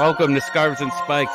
Welcome to Scarves and Spikes.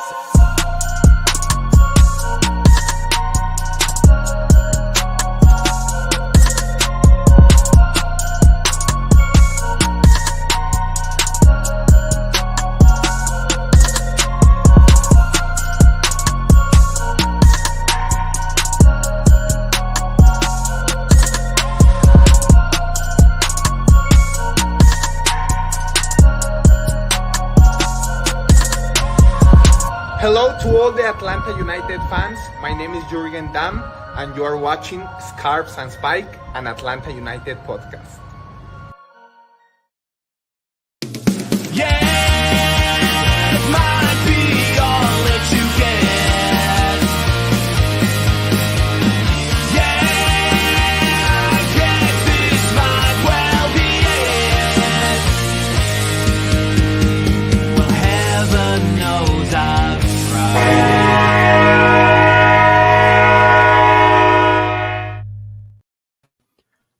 Hello to all the Atlanta United fans. My name is Jurgen Damm, and you are watching Scarves and Spike, an Atlanta United podcast.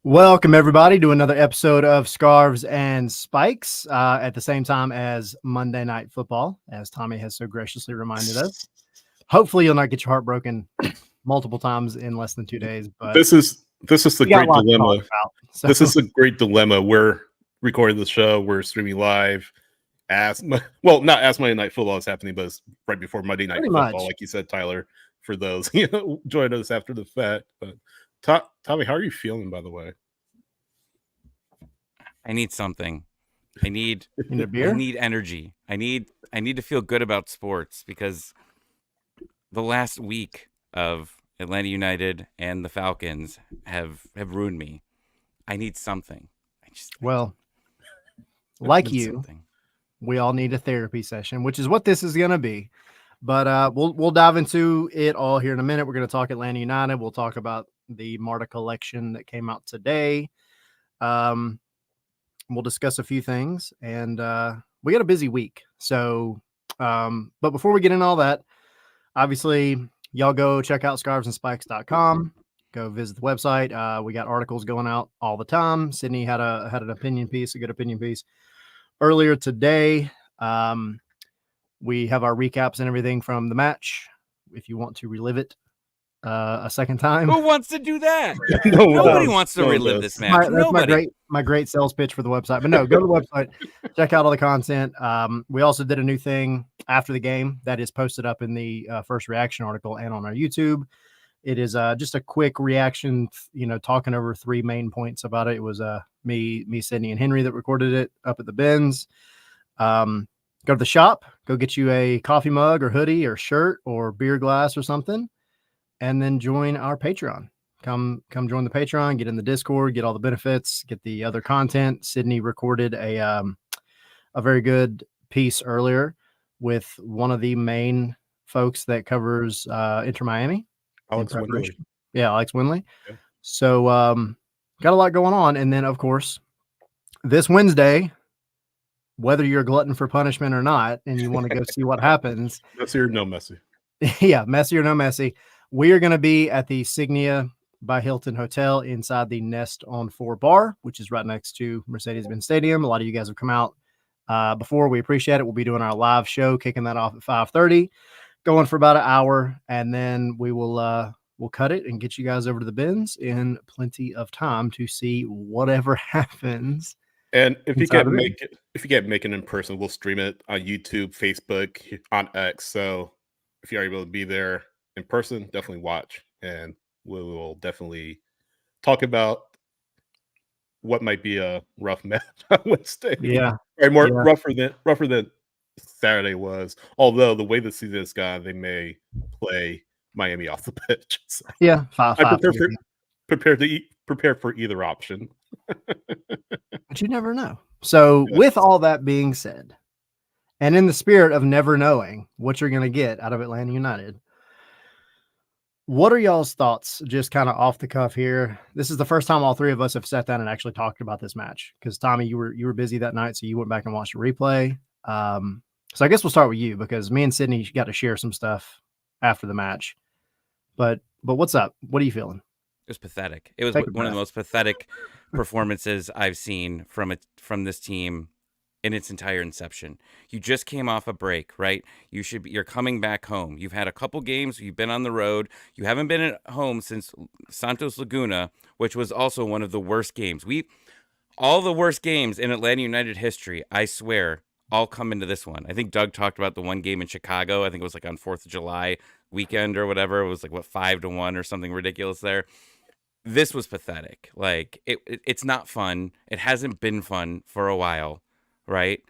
Welcome, everybody, to another episode of Scarves and Spikes at the same time as Monday Night Football, as Tommy has so graciously reminded us. Hopefully, you'll not get your heart broken multiple times in less than 2 days. But this is the great dilemma. So. This is the great dilemma. We're recording the show. We're streaming live. Not as Monday Night Football is happening, but it's right before Monday Night Football, like you said, Tyler. For those join us after the fact. But Tommy, how are you feeling, by the way? I need something. I need a beer? I need energy. I need to feel good about sports because the last week of Atlanta United and the Falcons have ruined me. I need something. We all need a therapy session, which is what this is going to be. But we'll dive into it all here in a minute. We're going to talk Atlanta United. We'll talk about the MARTA collection that came out today. We'll discuss a few things, and we got a busy week. So, but before we get into all that, obviously, y'all go check out scarvesandspikes.com. Go visit the website. We got articles going out all the time. Sydney had an opinion piece, a good opinion piece earlier today. We have our recaps and everything from the match. If you want to relive it a second time, who wants to do that? No, Nobody wants to relive this match. That's my great sales pitch for the website. But no, go to the website, check out all the content. We also did a new thing after the game that is posted up in the first reaction article and on our YouTube. It is just a quick reaction, talking over three main points about it. It was me, Sydney, and Henry that recorded it up at the Benz. Go to the shop, go get you a coffee mug or hoodie or shirt or beer glass or something, and then join our Patreon. Come join the Patreon, get in the Discord, get all the benefits, get the other content. Sydney recorded a very good piece earlier with one of the main folks that covers Inter Miami. Alex Windley. Yeah, Alex Windley. Yeah. So got a lot going on. And then, of course, this Wednesday, whether you're a glutton for punishment or not, and you want to go see what happens. Messi or no Messi. Yeah, Messi or no Messi. We are going to be at the Signia by Hilton Hotel inside the Nest on 4 bar, which is right next to Mercedes-Benz Stadium. A lot of you guys have come out before. We appreciate it. We'll be doing our live show, kicking that off at 5:30, going for about an hour, and then we will we'll cut it and get you guys over to the Benz in plenty of time to see whatever happens. And if you can't make it in person, we'll stream it on YouTube, Facebook, on X. So if you're able to be there in person, definitely watch, and we will definitely talk about what might be a rough match on Wednesday. Yeah, rougher than Saturday was. Although the way the season has gone, they may play Miami off the pitch. So yeah, I prepare for either option. But you never know. So with all that being said, and in the spirit of never knowing what you're going to get out of Atlanta United, what are y'all's thoughts just kind of off the cuff here? This is the first time all three of us have sat down and actually talked about this match because Tommy, you were busy that night, so you went back and watched the replay. So I guess we'll start with you because me and Sydney got to share some stuff after the match. But what's up? What are you feeling? It was pathetic. It was one of the most pathetic performances I've seen from this team in its entire inception. You just came off a break, right? You're coming back home. You've had a couple games, you've been on the road. You haven't been at home since Santos Laguna, which was also one of the worst games. All the worst games in Atlanta United history, I swear, all come into this one. I think Doug talked about the one game in Chicago. I think it was like on 4th of July weekend or whatever. It was like, what, 5-1 or something ridiculous there. This was pathetic. Like, it's not fun. It hasn't been fun for a while, right?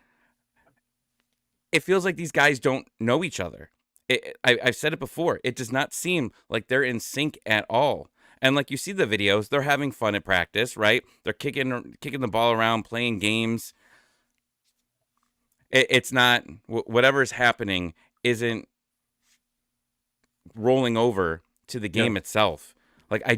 It feels like these guys don't know each other. I've said it before. It does not seem like they're in sync at all. And like you see the videos, they're having fun at practice, right? They're kicking the ball around, playing games. It's not, whatever's happening isn't rolling over to the game itself. Like, I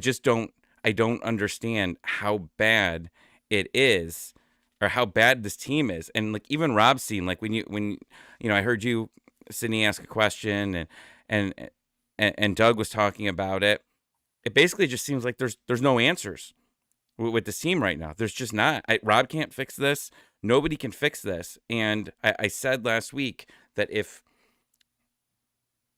don't understand how bad it is, or how bad this team is. And like, even Rob's seen, like, when I heard you, Sydney, ask a question, and Doug was talking about it. It basically just seems like there's no answers with this team right now. There's just not. Rob can't fix this. Nobody can fix this. And I said last week that if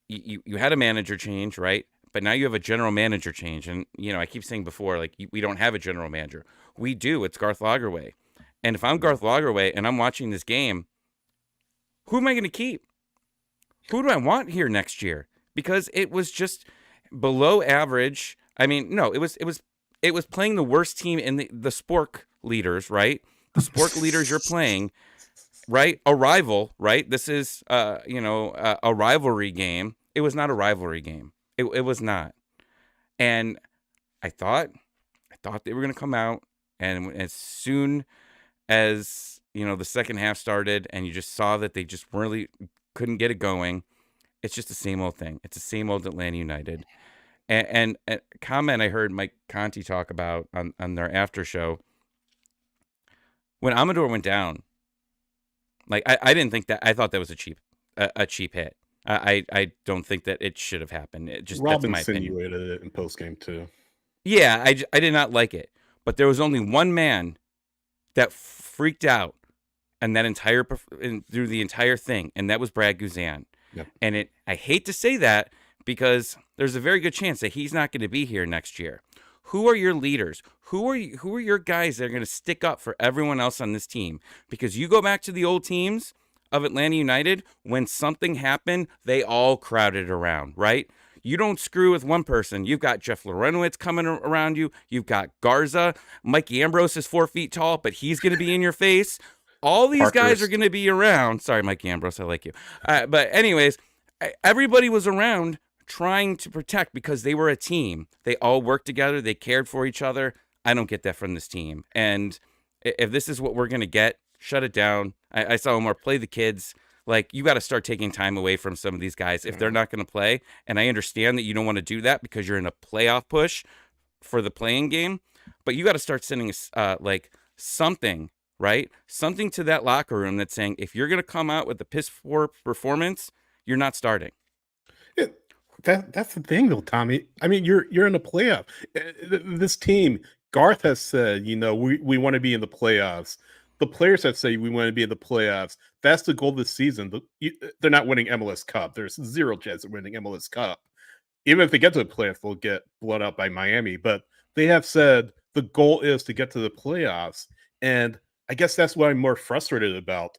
you had a manager change, right? But now you have a general manager change. And, I keep saying before, like, we don't have a general manager. We do. It's Garth Lagerwey. And if I'm Garth Lagerwey and I'm watching this game, who am I going to keep? Who do I want here next year? Because it was just below average. I mean, no, it was playing the worst team in the Spork leaders, right? The Spork leaders you're playing, right? A rival, right? This is, a rivalry game. It was not a rivalry game. It was not. And I thought they were going to come out, and as soon as, the second half started and you just saw that they just really couldn't get it going, it's just the same old thing. It's the same old Atlanta United. And a comment I heard Mike Conti talk about on their after show, when Amador went down, like, I didn't think that. I thought that was a cheap hit. I don't think that it should have happened. It just, Rob that's my opinion. insinuated it in post game too. Yeah, I did not like it, but there was only one man that freaked out, and through the entire thing, and that was Brad Guzan. Yep. And I hate to say that, because there's a very good chance that he's not going to be here next year. Who are your leaders? Who are your guys that are going to stick up for everyone else on this team? Because you go back to the old teams of Atlanta United, when something happened, they all crowded around, right? You don't screw with one person. You've got Jeff Lorenowitz coming around you. You've got Garza. Mike Ambrose is 4 feet tall, but he's going to be in your face. All these guys are going to be around. Sorry, Mike Ambrose, I like you. But anyways, everybody was around trying to protect, because they were a team. They all worked together. They cared for each other. I don't get that from this team. And if this is what we're going to get, shut it down. I saw Omar play the kids. Like, you got to start taking time away from some of these guys if they're not going to play. And I understand that you don't want to do that because you're in a playoff push for the playing game. But you got to start sending like something, right? Something to that locker room that's saying, if you're going to come out with a piss poor performance, you're not starting. That's the thing, though, Tommy. I mean, you're in a playoff. This team, Garth has said, we want to be in the playoffs. The players have said we want to be in the playoffs. That's the goal this season. They're not winning MLS Cup. There's zero chance of winning MLS Cup. Even if they get to the playoffs, they'll get blown out by Miami. But they have said the goal is to get to the playoffs. And I guess that's what I'm more frustrated about.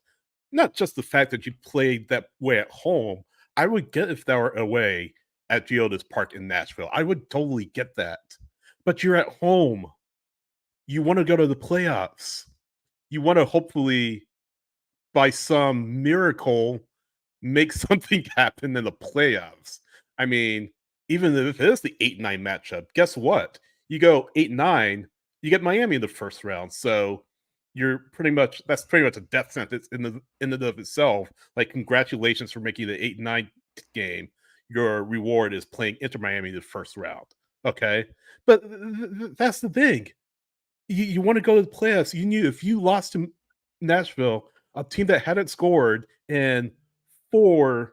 Not just the fact that you played that way at home. I would get if they were away at Geodis Park in Nashville. I would totally get that. But you're at home. You want to go to the playoffs. You want to hopefully, by some miracle, make something happen in the playoffs. I mean, even if it is the 8-9 matchup, guess what? You go 8-9, you get Miami in the first round. So that's pretty much a death sentence in and of itself. Like, congratulations for making the 8-9 game. Your reward is playing Inter Miami in the first round. Okay? But that's the thing. You want to go to the playoffs. You knew if you lost to Nashville, a team that hadn't scored in 4+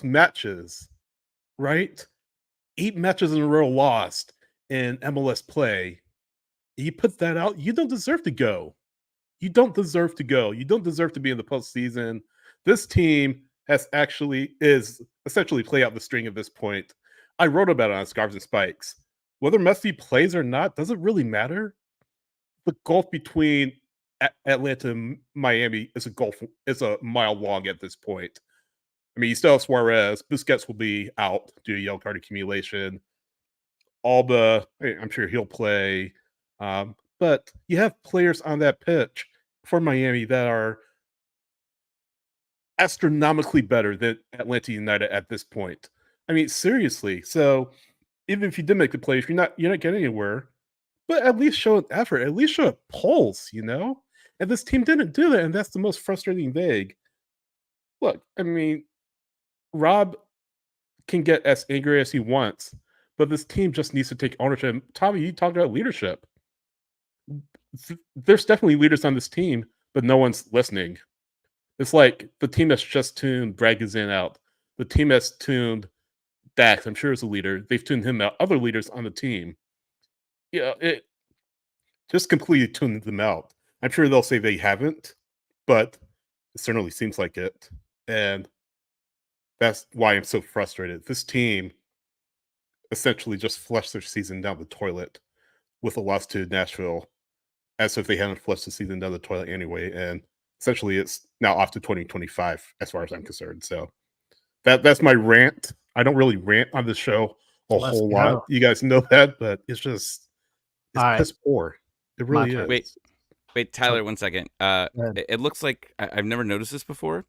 matches, right? 8 matches in a row lost in MLS play. You put that out, you don't deserve to go. You don't deserve to go. You don't deserve to be in the postseason. This team is essentially play out the string at this point. I wrote about it on Scarves and Spikes. Whether Messi plays or not doesn't really matter. The gulf between Atlanta and Miami is a mile long at this point. I mean, you still have Suarez. Busquets will be out due to yellow card accumulation. Alba, I'm sure he'll play. But you have players on that pitch for Miami that are astronomically better than Atlanta United at this point. I mean, seriously. So even if you did make the play, if you're not getting anywhere, but at least show an effort, at least show a pulse, And this team didn't do that, and that's the most frustrating thing. Look, I mean, Rob can get as angry as he wants, but this team just needs to take ownership. Tommy, you talked about leadership. There's definitely leaders on this team, but no one's listening. It's like the team that's just tuned Bragazin out. The team that's tuned Dax, I'm sure is a leader. They've tuned him out. Other leaders on the team. It just completely tuned them out. I'm sure they'll say they haven't, but it certainly seems like it. And that's why I'm so frustrated. This team essentially just flushed their season down the toilet with a loss to Nashville, as if they hadn't flushed the season down the toilet anyway. And essentially, it's now off to 2025, as far as I'm concerned. So that's my rant. I don't really rant on the show a whole lot. You guys know that, but it's piss poor. It really is. Wait, Tyler, 1 second. It looks like I've never noticed this before,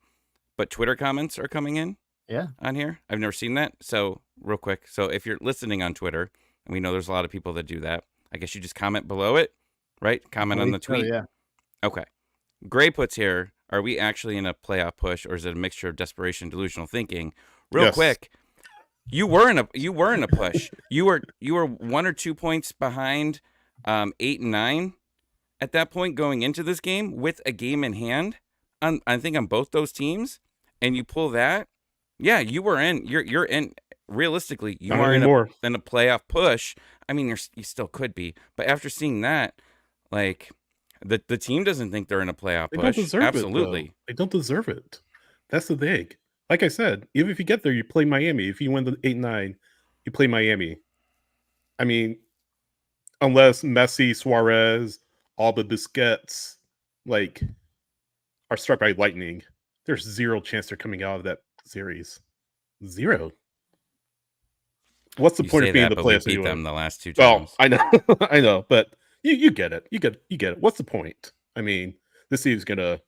but Twitter comments are coming in. Yeah. On here. I've never seen that. So real quick. So if you're listening on Twitter, and we know there's a lot of people that do that, I guess you just comment below it, right? Comment on the tweet. Yeah. Okay. Gray puts here, are we actually in a playoff push, or is it a mixture of desperation, delusional thinking? Real quick. You were in a push. You were 1 or 2 points behind 8 and 9 at that point going into this game with a game in hand. I think on both those teams, and you pull that. Yeah, you were in. You're in. Realistically, you are in a playoff push. I mean, you still could be, but after seeing that, like the team doesn't think they're in a playoff push. Don't deserve Absolutely, it, they don't deserve it. That's the thing. Like I said, even if you get there, you play Miami. If you win the 8-9, you play Miami. I mean, unless Messi, Suarez, Alba, Busquets, are struck by lightning, there's zero chance they're coming out of that series. Zero. What's the point of being the playoffs? We beat them the last 2 times. Well, I know, but you get it. You get it. What's the point? I mean, this team's gonna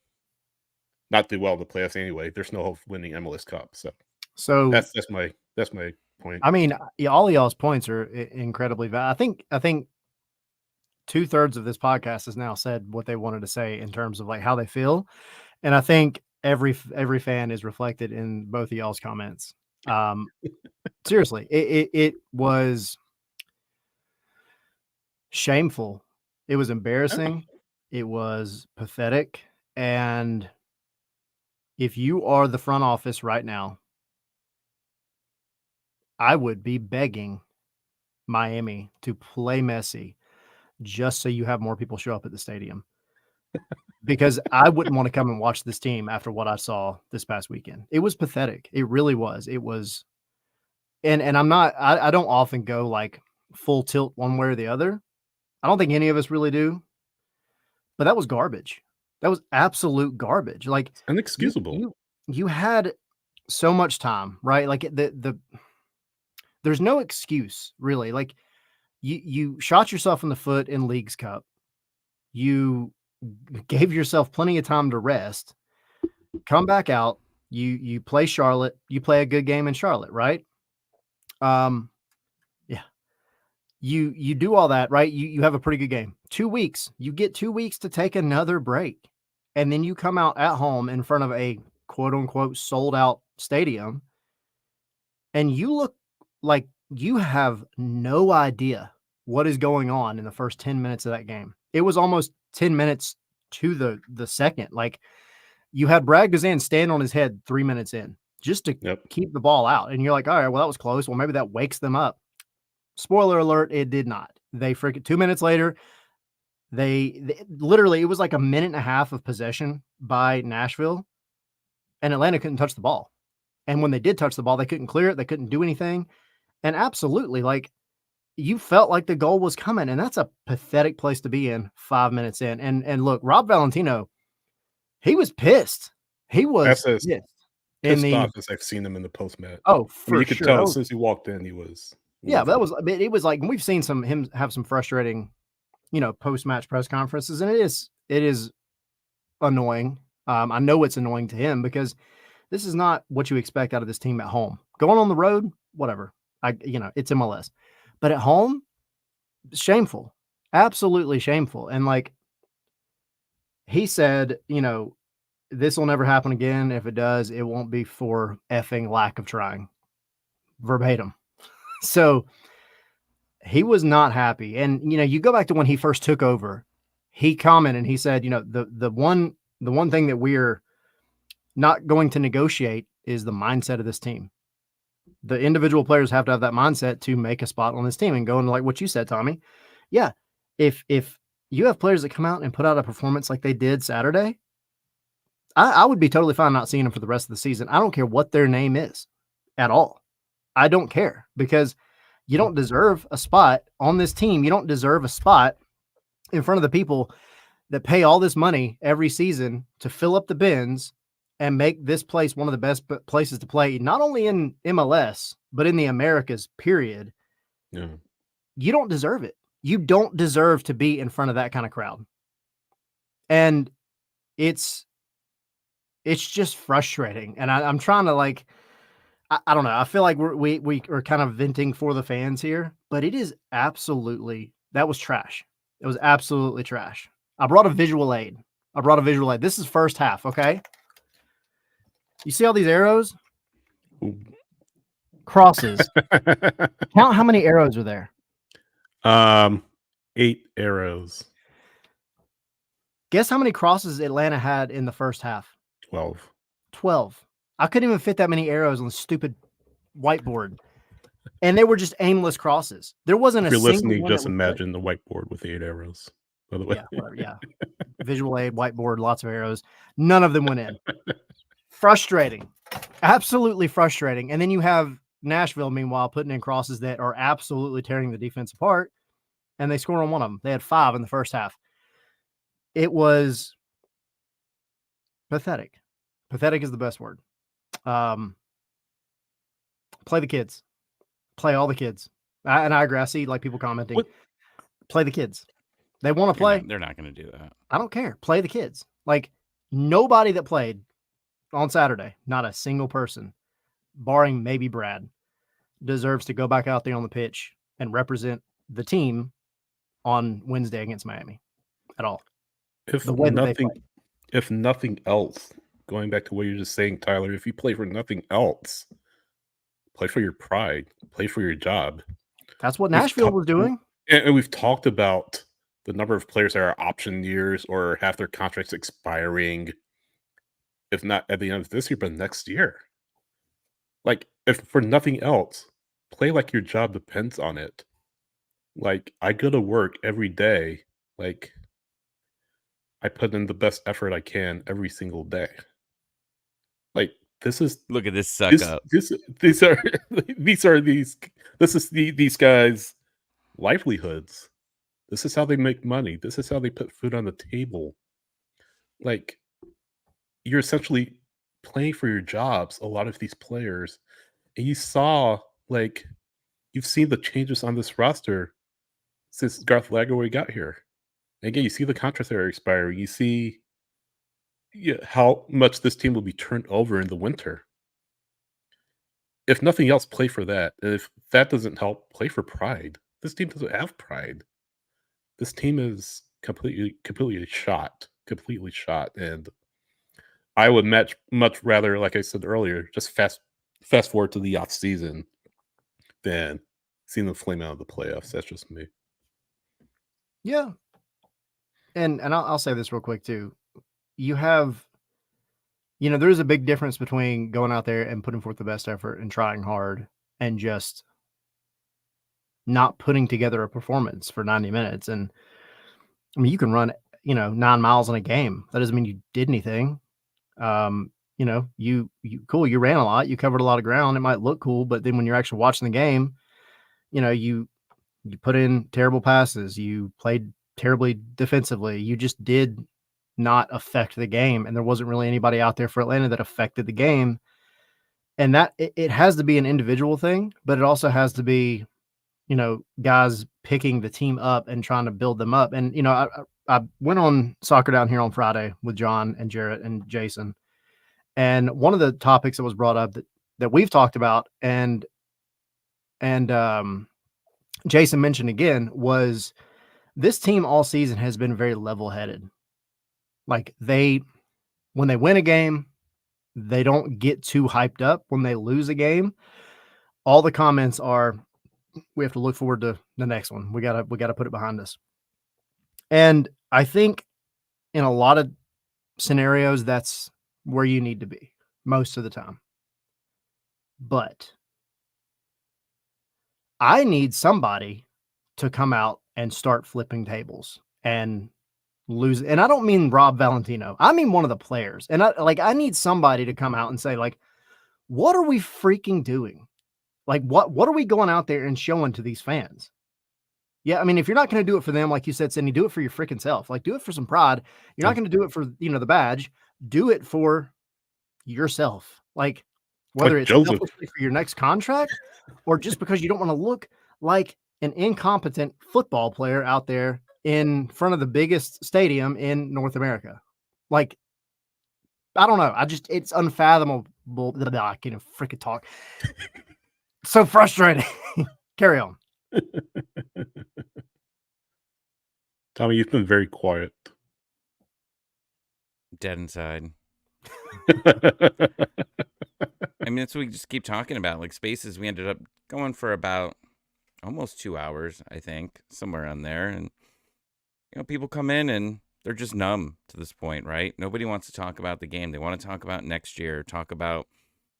not do well in the playoffs anyway. There's no hope of winning MLS Cup. So that's my point. I mean, all of y'all's points are incredibly valid. I think 2/3 of this podcast has now said what they wanted to say in terms of how they feel, and I think every fan is reflected in both of y'all's comments. Seriously, it was shameful. It was embarrassing. It was pathetic. And if you are the front office right now, I would be begging Miami to play Messi just so you have more people show up at the stadium. Because I wouldn't want to come and watch this team after what I saw this past weekend. It was pathetic. It really was. It was. And I don't often go full tilt one way or the other. I don't think any of us really do. But that was garbage. That was absolute garbage. Inexcusable. You had so much time, right? There's no excuse really. You shot yourself in the foot in Leagues Cup. You gave yourself plenty of time to rest. Come back out. You play Charlotte. You play a good game in Charlotte, right? Yeah. You do all that, right? You have a pretty good game. 2 weeks. You get 2 weeks to take another break. And then you come out at home in front of a quote unquote sold out stadium. And you look like you have no idea what is going on in the first 10 minutes of that game. It was almost 10 minutes to the second. You had Brad Gazan stand on his head 3 minutes in just to keep the ball out. And you're like, all right, well, that was close. Well, maybe that wakes them up. Spoiler alert, it did not. They 2 minutes later, They literally, it was like a minute and a half of possession by Nashville, and Atlanta couldn't touch the ball. And when they did touch the ball, they couldn't clear it. They couldn't do anything. And absolutely, like, you felt like the goal was coming, and that's a pathetic place to be in 5 minutes in. And look, Rob Valentino, he was pissed. He was That's pissed. pissed off as I've seen him in the post match. Oh, I mean, for you could sure. tell since he walked in, he was. Yeah, but it was like, we've seen him have some frustrating, post match press conferences, and it is annoying. I know it's annoying to him because this is not what you expect out of this team at home. Going on the road, whatever. It's MLS. But at home, shameful. Absolutely shameful. And like he said, this will never happen again. If it does, it won't be for effing lack of trying. Verbatim. So he was not happy. And you go back to when he first took over, he commented and he said, the one thing that we're not going to negotiate is the mindset of this team. The individual players have to have that mindset to make a spot on this team. And going like what you said, Tommy. Yeah. If you have players that come out and put out a performance like they did Saturday, I would be totally fine not seeing them for the rest of the season. I don't care what their name is at all. I don't care, because you don't deserve a spot on this team. You don't deserve a spot in front of the people that pay all this money every season to fill up the bins and make this place one of the best places to play, not only in MLS, but in the Americas, period. Yeah. You don't deserve it. You don't deserve to be in front of that kind of crowd. And it's just frustrating. And I'm trying to, like, I don't know. I feel like we are kind of venting for the fans here, but it is absolutely, that was trash. It was absolutely trash. I brought a visual aid. This is first half. Okay. You see all these arrows? Crosses. Count how many arrows are there. 8 arrows. Guess how many crosses Atlanta had in the first half? 12. I couldn't even fit that many arrows on the stupid whiteboard. And they were just aimless crosses. There wasn't if a you're single listening, one just that was imagine the whiteboard with 8 arrows. By the way. Yeah, whatever, yeah. Visual aid, whiteboard, lots of arrows. None of them went in. Frustrating. Absolutely frustrating. And then you have Nashville, meanwhile, putting in crosses that are absolutely tearing the defense apart. And they scored on one of them. They had 5 in the first half. It was pathetic. Pathetic is the best word. Play the kids. Play all the kids. And I agree. I see like people commenting. Play the kids. They want to play. They're not going to do that. I don't care. Play the kids. Like, nobody that played on Saturday, not a single person, barring maybe Brad, deserves to go back out there on the pitch and represent the team on Wednesday against Miami at all. If nothing else, going back to what you're just saying, Tyler, if you play for nothing else, play for your pride, play for your job. That's what Nashville was doing. And we've talked about the number of players that are option years or have their contracts expiring, if not at the end of this year, but next year. Like, if for nothing else, play like your job depends on it. Like, I go to work every day. Like, I put in the best effort I can every single day. Like, this is look at this suck up. This is these guys' livelihoods. This is how they make money. This is how they put food on the table. Like, you're essentially playing for your jobs, a lot of these players. And you saw, like, you've seen the changes on this roster since Garth Lagerwey got here. And again, you see the contracts that are expiring. You see how much this team will be turned over in the winter. If nothing else, play for that. And if that doesn't help, play for pride. This team doesn't have pride. This team is completely shot. And I would much rather, like I said earlier, just fast forward to the off season than seeing them flame out of the playoffs. That's just me. Yeah. And I'll say this real quick too. You have, there's a big difference between going out there and putting forth the best effort and trying hard and just not putting together a performance for 90 minutes. And I mean, you can run, 9 miles in a game. That doesn't mean you did anything. You ran a lot, you covered a lot of ground. It might look cool, but then when you're actually watching the game, you put in terrible passes, you played terribly defensively. You just did not affect the game, and there wasn't really anybody out there for Atlanta that affected the game. And that it has to be an individual thing, but it also has to be, guys picking the team up and trying to build them up. And, I went on Soccer Down Here on Friday with John and Jarrett and Jason. And one of the topics that was brought up that we've talked about and Jason mentioned again was this team all season has been very level-headed. Like when they win a game, they don't get too hyped up. When they lose a game, all the comments are, we have to look forward to the next one. We gotta put it behind us. And I think in a lot of scenarios, that's where you need to be most of the time. But I need somebody to come out and start flipping tables and lose. And I don't mean Rob Valentino. I mean one of the players. And I need somebody to come out and say, like, what are we freaking doing? Like, what are we going out there and showing to these fans? Yeah, I mean, if you're not going to do it for them, like you said, Cindy, do it for your freaking self. Like, do it for some pride. You're not going to do it for, the badge. Do it for yourself. Like, whether it's selfishly for your next contract or just because you don't want to look like an incompetent football player out there in front of the biggest stadium in North America. Like, I don't know. It's unfathomable. I can't even freaking talk. So frustrating. Carry on. Tommy, you've been very quiet. Dead inside. I mean, that's what we just keep talking about. Like Spaces, we ended up going for about almost 2 hours, I think, somewhere on there. And, people come in and they're just numb to this point, right? Nobody wants to talk about the game. They want to talk about next year, talk about,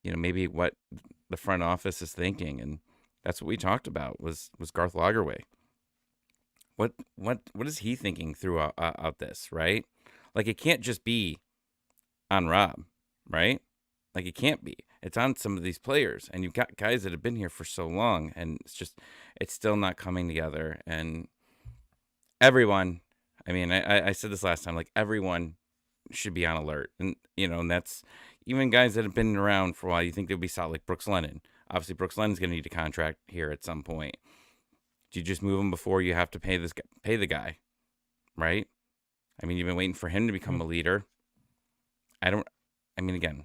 maybe what the front office is thinking. And that's what we talked about was Garth Lagerwey. What is he thinking throughout out this, right? Like, it can't just be on Rob, right? Like, it can't be. It's on some of these players, and you've got guys that have been here for so long, and it's still not coming together. And everyone, I mean, I said this last time, like, everyone should be on alert. And, and that's even guys that have been around for a while. You think they'll be solid, like Brooks Lennon. Obviously, Brooks Lennon's going to need a contract here at some point. Do you just move him before you have to pay the guy, right? I mean, you've been waiting for him to become a leader. Again,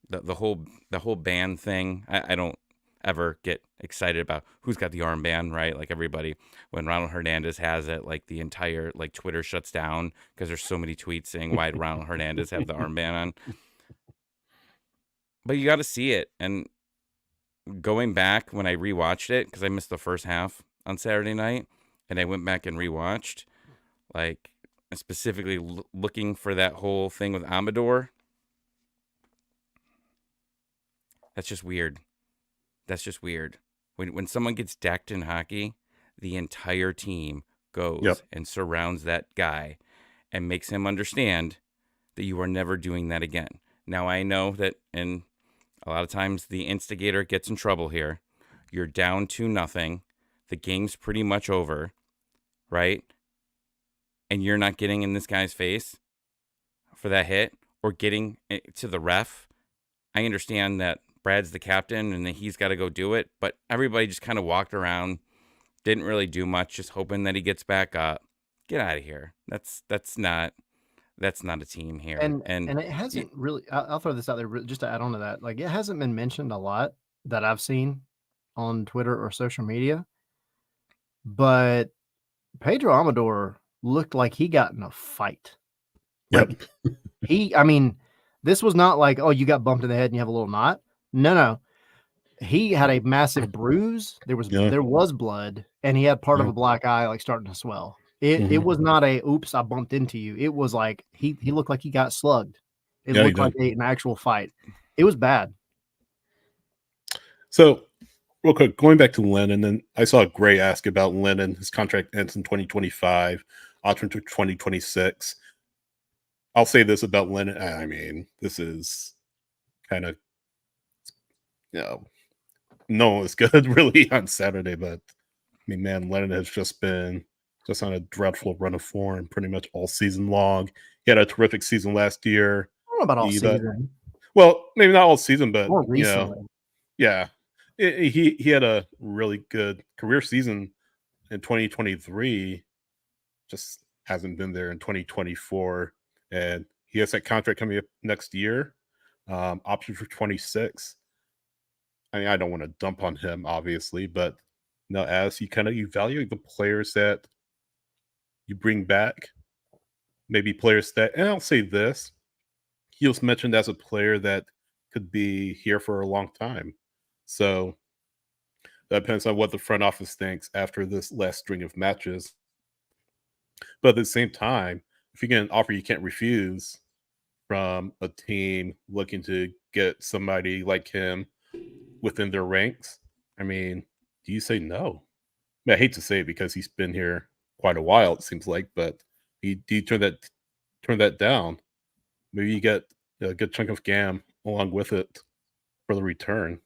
the whole band thing, I don't ever get excited about who's got the armband, right? Like everybody, when Ronald Hernandez has it, like the entire Twitter shuts down because there's so many tweets saying why did Ronald Hernandez have the armband on. But you got to see it. And going back when I rewatched it, because I missed the first half on Saturday night, and I went back and rewatched, specifically looking for that whole thing with Amador. That's just weird. When someone gets decked in hockey, the entire team goes and surrounds that guy and makes him understand that you are never doing that again. Now, I know that, and a lot of times the instigator gets in trouble here. You're down 2-0. The game's pretty much over, right? And you're not getting in this guy's face for that hit or getting to the ref. I understand that Brad's the captain and that he's got to go do it, but everybody just kind of walked around, didn't really do much, just hoping that he gets back up. Get out of here. That's not a team here. And it hasn't really, I'll throw this out there just to add on to that. Like, it hasn't been mentioned a lot that I've seen on Twitter or social media, but Pedro Amador looked like he got in a fight. Like, this was not like, oh, you got bumped in the head and you have a little knot. No. He had a massive bruise. There was blood, and he had part of a black eye starting to swell. It was not a oops, I bumped into you. It was like he looked like he got slugged. It looked like an actual fight. It was bad. So, real quick, going back to Lennon, and I saw Gray ask about Lennon. His contract ends in 2025. option to 2026. I'll say this about Lennon. I mean, this is kind of, no one was good really on Saturday, but I mean, man, Lennon has just been just on a dreadful run of form pretty much all season long. He had a terrific season last year. I don't know about all season. Well, maybe not all season, but More recently. yeah, he had a really good career season in 2023. Just hasn't been there in 2024, and he has that contract coming up next year, option for 26. I mean, I don't want to dump on him, obviously, but as you kind of evaluate the players that you bring back, maybe players that, and I'll say this, he was mentioned as a player that could be here for a long time. So that depends on what the front office thinks after this last string of matches. But at the same time, if you get an offer you can't refuse from a team looking to get somebody like him within their ranks, I mean, do you say no? I hate to say it because he's been here quite a while, it seems like, but do you turn that down? Maybe you get a good chunk of GAM along with it for the return.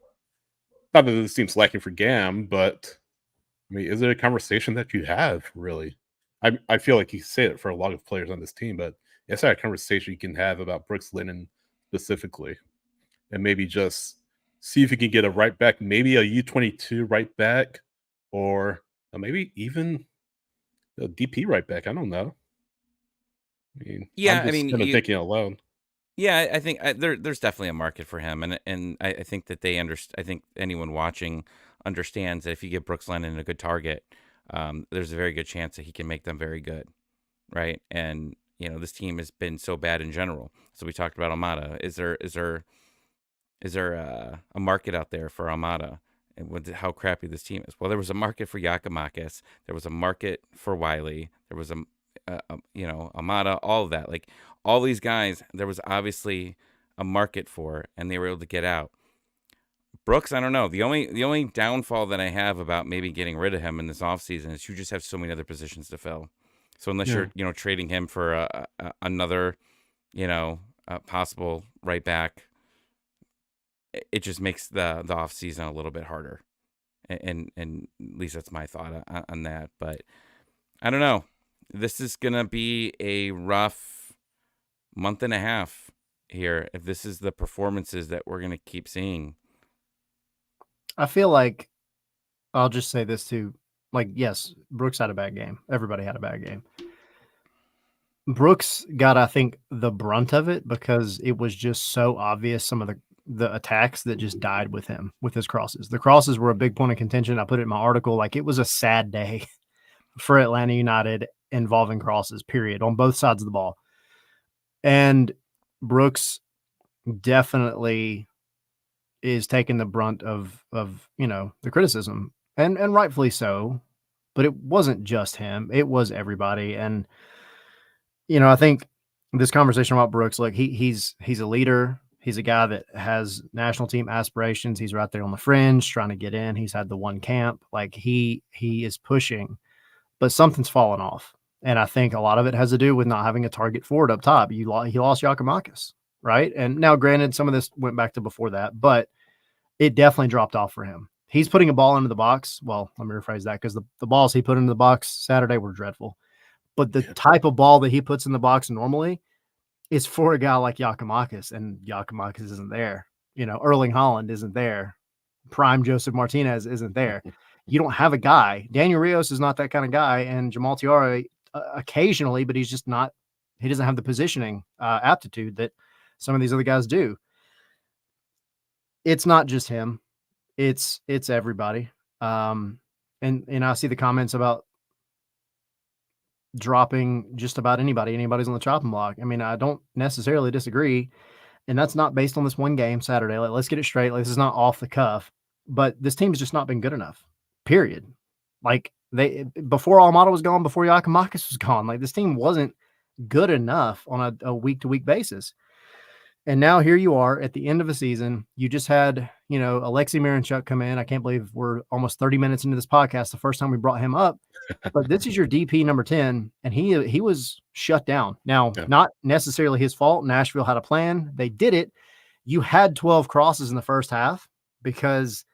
Not that this seems lacking for GAM, but I mean, is it a conversation that you have really? I feel like you say it for a lot of players on this team, but it's not a conversation you can have about Brooks Lennon specifically, and maybe just see if you can get a right back, maybe a U22 right back, or maybe even a DP right back. I don't know. I mean, Yeah, I'm just kind of thinking out loud. Yeah, I think there's definitely a market for him, and I think that they understand. I think anyone watching understands that if you give Brooks Lennon a good target, there's a very good chance that he can make them very good, right? And this team has been so bad in general. So we talked about Almada. Is there a market out there for Almada? And with how crappy this team is? Well, there was a market for Giakoumakis. There was a market for Wiley. There was Almada, all of that. Like all these guys, there was obviously a market for, and they were able to get out. Brooks, I don't know. The only downfall that I have about maybe getting rid of him in this offseason is you just have so many other positions to fill. So unless you're trading him for another possible right back, it just makes the offseason a little bit harder. And at least that's my thought on that. But I don't know. This is going to be a rough month and a half here if this is the performances that we're going to keep seeing. I feel like I'll just say this too. Like, yes, Brooks had a bad game. Everybody had a bad game. Brooks got, I think, the brunt of it because it was just so obvious some of the attacks that just died with him, with his crosses. The crosses were a big point of contention. I put it in my article. Like, it was a sad day for Atlanta United involving crosses, period, on both sides of the ball. And Brooks definitely is taking the brunt of the criticism, and rightfully so. But it wasn't just him; it was everybody. And I think this conversation about Brooks, like he's a leader. He's a guy that has national team aspirations. He's right there on the fringe, trying to get in. He's had the one camp. Like he is pushing, but something's fallen off. And I think a lot of it has to do with not having a target forward up top. He lost Giakoumakis, right? And now, granted, some of this went back to before that, but it definitely dropped off for him. He's putting a ball into the box. Well, let me rephrase that, because the balls he put into the box Saturday were dreadful. But the type of ball that he puts in the box normally is for a guy like Giakoumakis, and Giakoumakis isn't there. Erling Haaland isn't there. Prime Joseph Martinez isn't there. You don't have a guy. Daniel Rios is not that kind of guy, and Jamal Tiara occasionally, but he's just not. He doesn't have the positioning aptitude that some of these other guys do. It's not just him; it's everybody. And I see the comments about dropping just about anybody. Anybody's on the chopping block. I mean, I don't necessarily disagree, and that's not based on this one game Saturday. Let's get it straight. This is not off the cuff, but this team has just not been good enough. Period. Like before Almada was gone, before Giakoumakis was gone, like this team wasn't good enough on a week-to-week basis. And now here you are at the end of a season. You just had, Alexei Miranchuk come in. I can't believe we're almost 30 minutes into this podcast, the first time we brought him up. But this is your DP number 10, and he was shut down. Now, not necessarily his fault. Nashville had a plan. They did it. You had 12 crosses in the first half because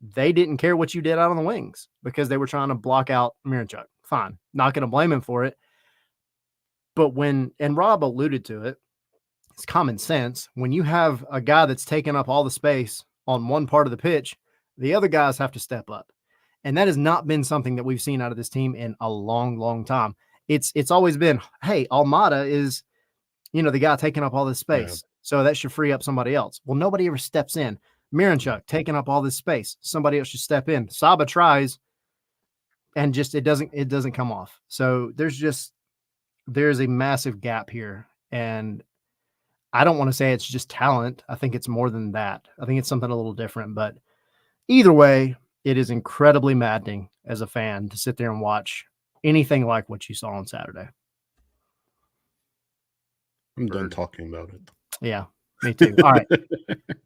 they didn't care what you did out on the wings because they were trying to block out Miranchuk. Fine. Not going to blame him for it. But and Rob alluded to it, it's common sense. When you have a guy that's taking up all the space on one part of the pitch, the other guys have to step up. And that has not been something that we've seen out of this team in a long, long time. It's always been, hey, Almada is, the guy taking up all this space. So that should free up somebody else. Well, nobody ever steps in. Miranchuk taking up all this space. Somebody else should step in. Saba tries and just it doesn't come off. So there's a massive gap here. And I don't want to say it's just talent. I think it's more than that. I think it's something a little different. But either way, it is incredibly maddening as a fan to sit there and watch anything like what you saw on Saturday. I'm done talking about it. Yeah, me too. All right,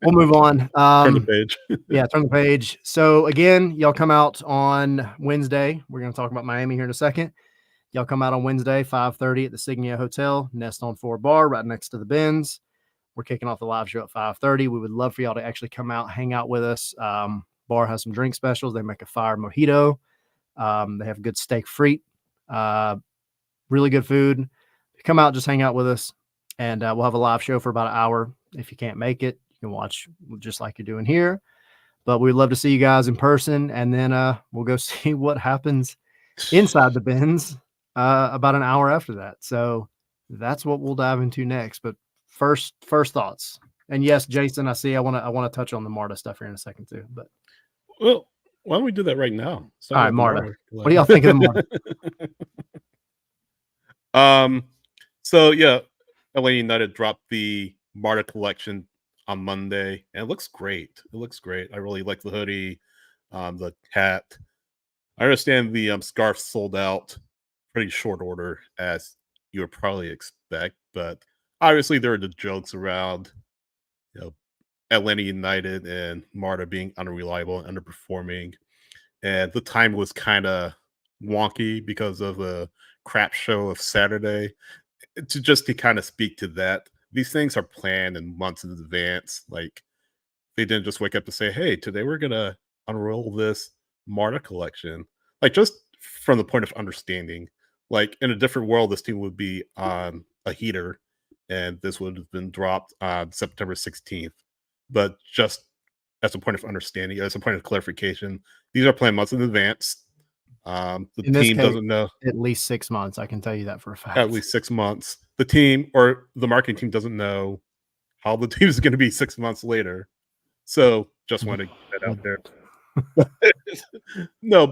we'll move on. Turn the page. Yeah, turn the page. So again, y'all come out on Wednesday. We're going to talk about Miami here in a second. Y'all come out on Wednesday, 5:30 at the Signia Hotel, Nest on 4 bar, right next to the Benz. We're kicking off the live show at 5:30. We would love for y'all to actually come out, hang out with us. Bar has some drink specials. They make a fire mojito. They have good steak frite, really good food. Come out, just hang out with us, and we'll have a live show for about an hour. If you can't make it, you can watch just like you're doing here. But we'd love to see you guys in person, and then we'll go see what happens inside the Benz about an hour after that. So that's what we'll dive into next. But first thoughts. And yes, Jason, I see. I want to touch on the Marta stuff here in a second too. But well, why don't we do that right now? All right, Marta. What do y'all think of the Marta? So yeah, LA United dropped the Marta collection on Monday, and it looks great. I really like the hoodie, the hat. I understand the scarf sold out pretty short order, as you would probably expect, but obviously there are the jokes around, Atlanta United and Marta being unreliable and underperforming, and the time was kind of wonky because of a crap show of Saturday. To kind of speak to that, these things are planned in months in advance. Like, they didn't just wake up to say, hey, today we're gonna unroll this Marta collection. Like, just from the point of understanding, like, in a different world, this team would be on a heater and this would have been dropped on September 16th. But just as a point of understanding, as a point of clarification, these are planned months in advance. The team doesn't know. At least 6 months. I can tell you that for a fact. At least 6 months. The team or the marketing team doesn't know how the team is going to be 6 months later. So just want to get that out there. No,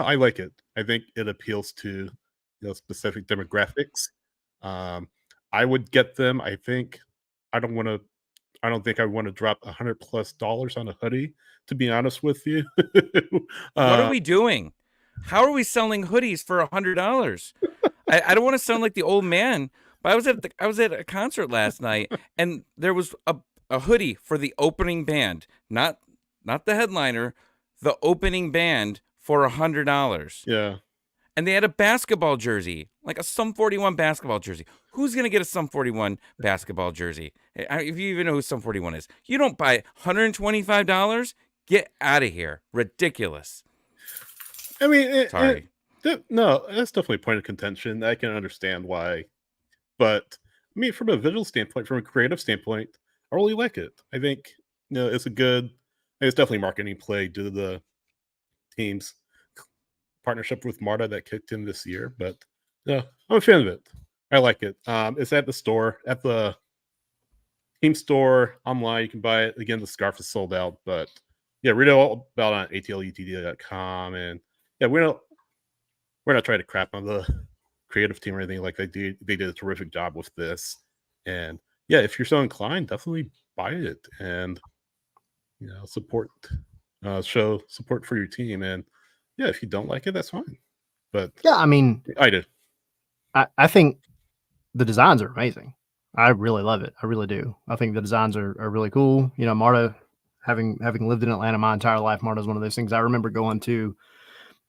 I like it. I think it appeals to specific demographics. I would get them. I don't think I want to drop $100+ on a hoodie, to be honest with you. What are we doing? How are we selling hoodies for $100? I don't want to sound like the old man, but I was at a concert last night, and there was a hoodie for the opening band, not the headliner, the opening band for $100. Yeah. And they had a basketball jersey, like a Sum 41 basketball jersey. Who's going to get a Sum 41 basketball jersey? If you even know who Sum 41 is. You don't buy $125? Get out of here. Ridiculous. I mean, sorry. No, that's definitely a point of contention. I can understand why. But, I mean, from a visual standpoint, from a creative standpoint, I really like it. I think, it's definitely a marketing play due to the team's partnership with Marta that kicked in this year, but I'm a fan of it. I like it. It's at the store, at the team store, online. You can buy it. Again, the scarf is sold out, but yeah, read all about it on atlutd.com. And yeah, we're not trying to crap on the creative team or anything like that. They did a terrific job with this. And yeah, if you're so inclined, definitely buy it and support, show support for your team. And yeah, if you don't like it, that's fine. But yeah, I mean, I do. I think the designs are amazing. I really love it. I really do. I think the designs are really cool. You know, Marta, having lived in Atlanta my entire life, Marta is one of those things. I remember going to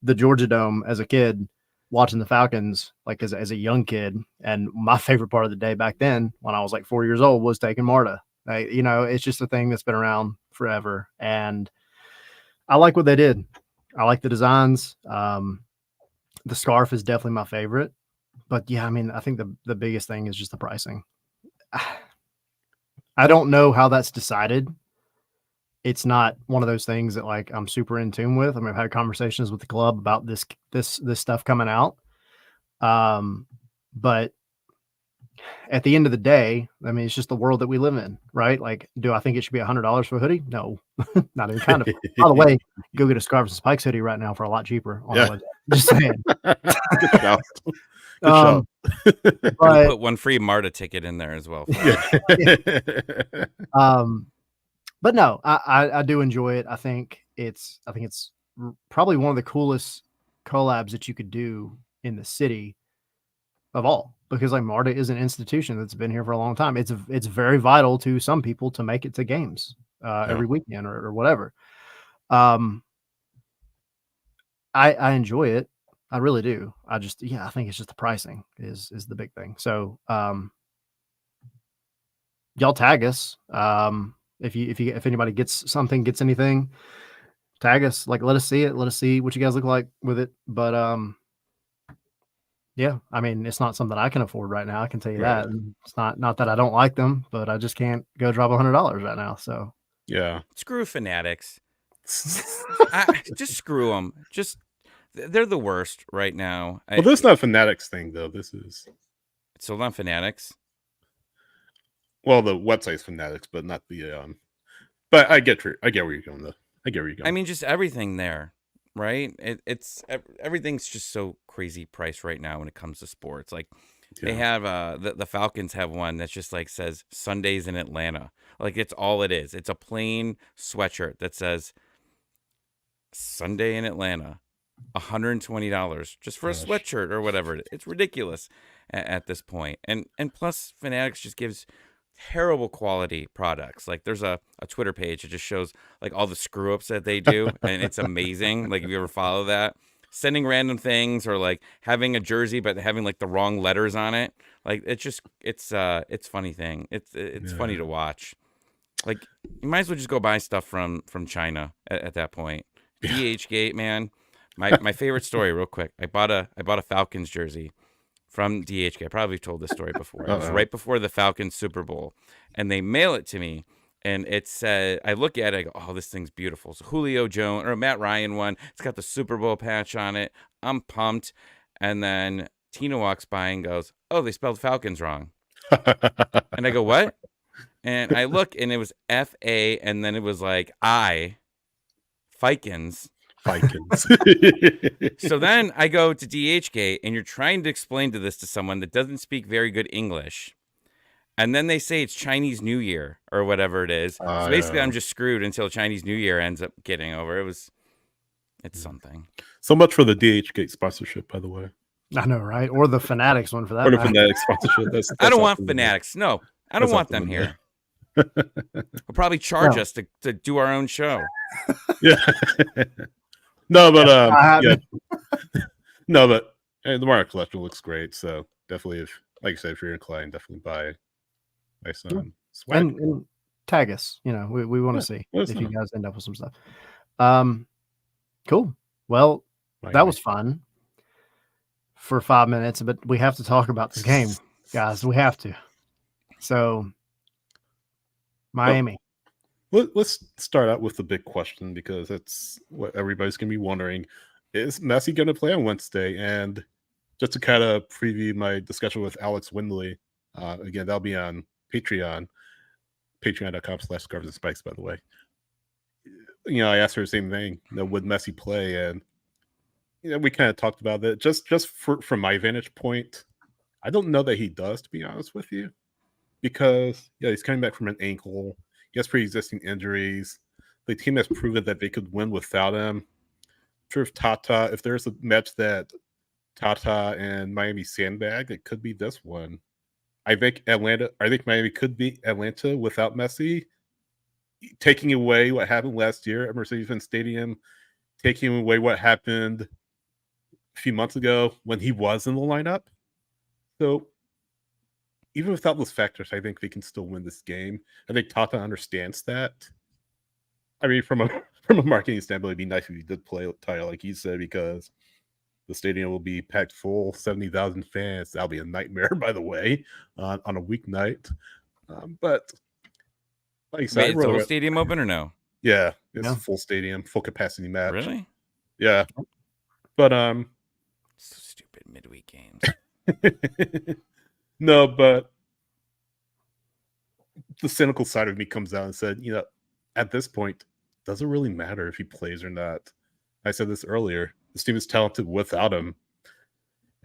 the Georgia Dome as a kid, watching the Falcons, like as a young kid. And my favorite part of the day back then, when I was like 4 years old, was taking Marta. You know, it's just a thing that's been around forever. And I like what they did. I like the designs. The scarf is definitely my favorite. But yeah, I mean, I think the biggest thing is just the pricing. I don't know how that's decided. It's not one of those things that like I'm super in tune with. I mean, I've had conversations with the club about this stuff coming out. But at the end of the day, I mean, it's just the world that we live in, right? Like, do I think it should be $100 for a hoodie? No, not even kind of. By the way, go get a Scarves and Spikes hoodie right now for a lot cheaper on the website. Just saying. Good shout. Good shout. But put one free Marta ticket in there as well. But no, I do enjoy it. I think it's probably one of the coolest collabs that you could do in the city of all, because like Marta is an institution that's been here for a long time. It's very vital to some people to make it to games every weekend or whatever. I enjoy it. I really do. I think it's just the pricing is the big thing. So y'all tag us. If anybody gets anything, tag us, like, let us see it. Let us see what you guys look like with it. But, yeah, I mean, it's not something I can afford right now. I can tell you that. It's not that I don't like them, but I just can't go drop $100 right now. So yeah, screw Fanatics. Just screw them. They're the worst right now. Well, this is not a Fanatics thing though. This is still not Fanatics. Well, the website's Fanatics, but not the But I get where you're going though. I get where you're going. I mean, just everything there, right? It's everything's just so crazy price right now when it comes to sports. Like they have the Falcons have one that's just like says Sundays in Atlanta. Like it's all it is. It's a plain sweatshirt that says Sunday in Atlanta, $120 just for a sweatshirt or whatever. It's ridiculous at this point. And plus Fanatics just gives terrible quality products. Like there's a Twitter page that just shows like all the screw ups that they do, and it's amazing. Like if you ever follow that, sending random things or like having a jersey but having like the wrong letters on it, like it's funny thing. It's funny to watch. Like you might as well just go buy stuff from China at that point. DHgate, man. My favorite story, real quick. I bought a Falcons jersey from DHgate. I probably told this story before. It was right before the Falcons Super Bowl, and they mail it to me, and it said, I look at it, I go, oh, this thing's beautiful. It's a Julio Jones or Matt Ryan one. It's got the Super Bowl patch on it. I'm pumped. And then Tina walks by and goes, oh, they spelled Falcons wrong. And I go, what? And I look, and it was F-A, and then it was like Fikens. So then I go to DHgate, and you're trying to explain to someone that doesn't speak very good English, and then they say it's Chinese New Year or whatever it is. So basically, I'm just screwed until Chinese New Year ends up getting over. It's something. So much for the DHgate sponsorship, by the way. I know, right? Or the Fanatics one for that. Or the Fanatics sponsorship. That's I don't want Fanatics. No, I don't want them here. They'll probably charge us to do our own show. Yeah. No, but no, but the Marta collection looks great. So definitely, if like you said, if you're inclined, definitely buy some swag and tag us. You know, we want to see if you guys end up with some stuff. Cool. Well, that was fun for 5 minutes, but we have to talk about this game, guys. We have to. So, Miami. Let's start out with the big question, because that's what everybody's going to be wondering. Is Messi going to play on Wednesday? And just to kind of preview my discussion with Alex Windley, again, that'll be on Patreon, patreon.com/Scarves and Spikes, by the way. You know, I asked her the same thing, would Messi play? And, we kind of talked about that. Just from my vantage point, I don't know that he does, to be honest with you, because, he's coming back from an ankle. He has pre-existing injuries. The team has proven that they could win without him. I'm sure if there's a match that Tata and Miami sandbag, it could be this one. I think Miami could beat Atlanta without Messi, taking away what happened last year at Mercedes-Benz Stadium, taking away what happened a few months ago when he was in the lineup. So even without those factors, I think they can still win this game. I think Tata understands that. I mean, from a marketing standpoint, it'd be nice if he did play Tata, like you said, because the stadium will be packed full, 70,000 fans. That'll be a nightmare, by the way, on a weeknight. But like I said, Wait, is the whole stadium open or no? Yeah, it's a full stadium, full capacity match. Really? Yeah. But so stupid midweek games. No, but the cynical side of me comes out and said, at this point, does it really matter if he plays or not? I said this earlier. This team is talented without him.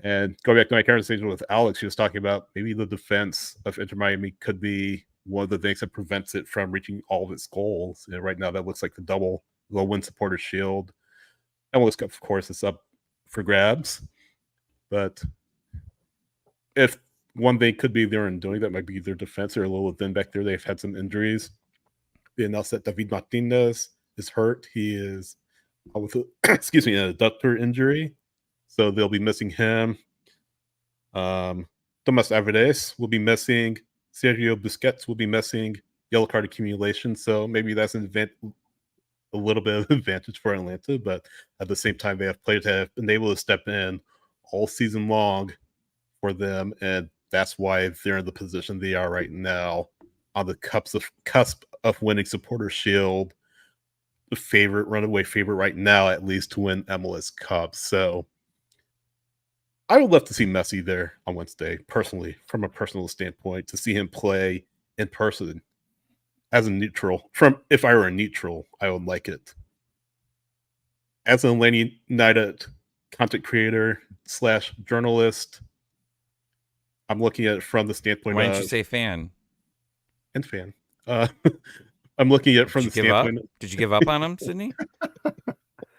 And going back to my conversation with Alex, he was talking about maybe the defense of Inter Miami could be one of the things that prevents it from reaching all of its goals. And right now, that looks like the win supporter shield. MLS Cup, of course, is up for grabs. But if one thing could be there in doing that might be their defense. They're a little thin back there. They've had some injuries. They announced that David Martinez is hurt. He is with a adductor injury. So they'll be missing him. Tomas Alvarez will be missing. Sergio Busquets will be missing. Yellow card accumulation. So maybe that's a little bit of advantage for Atlanta. But at the same time, they have players that have been able to step in all season long for them. And that's why they're in the position they are right now, on the cusp of winning Supporter Shield. The runaway favorite right now, at least, to win MLS Cup. So I would love to see Messi there on Wednesday, personally, from a personal standpoint, to see him play in person as a neutral. If I were a neutral, I would like it. As an Atlanta United content creator / journalist, I'm looking at it from the standpoint Why didn't you say fan? And fan. I'm looking at it from the standpoint. Did you give up on him, Sydney?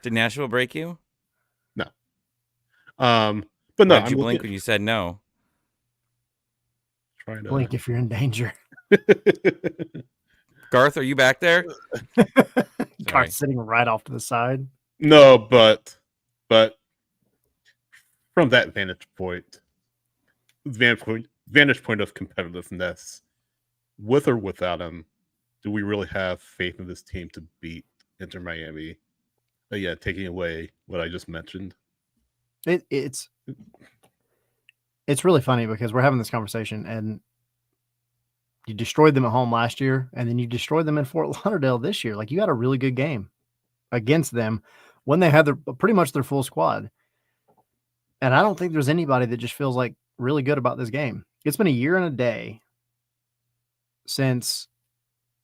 Did Nashville break you? No. But no, why did you blink when you said no? Trying to blink if you're in danger. Garth, are you back there? Garth's sitting right off to the side. No, but from that vantage point of competitiveness, with or without him, do we really have faith in this team to beat Inter Miami? Yeah, taking away what I just mentioned. It's really funny because we're having this conversation and you destroyed them at home last year and then you destroyed them in Fort Lauderdale this year. Like, you had a really good game against them when they had pretty much their full squad. And I don't think there's anybody that just feels like really good about this game. It's been a year and a day since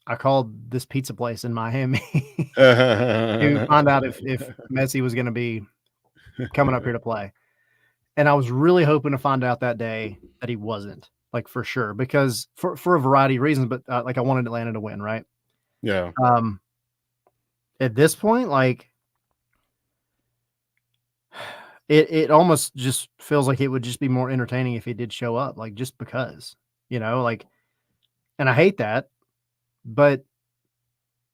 I called this pizza place in Miami to find out if Messi was going to be coming up here to play. And I was really hoping to find out that day that he wasn't, like, for sure, because for a variety of reasons, but like, I wanted Atlanta to win, right? Yeah. At this point, like, it almost just feels like it would just be more entertaining if he did show up, like, just because, like, and I hate that, but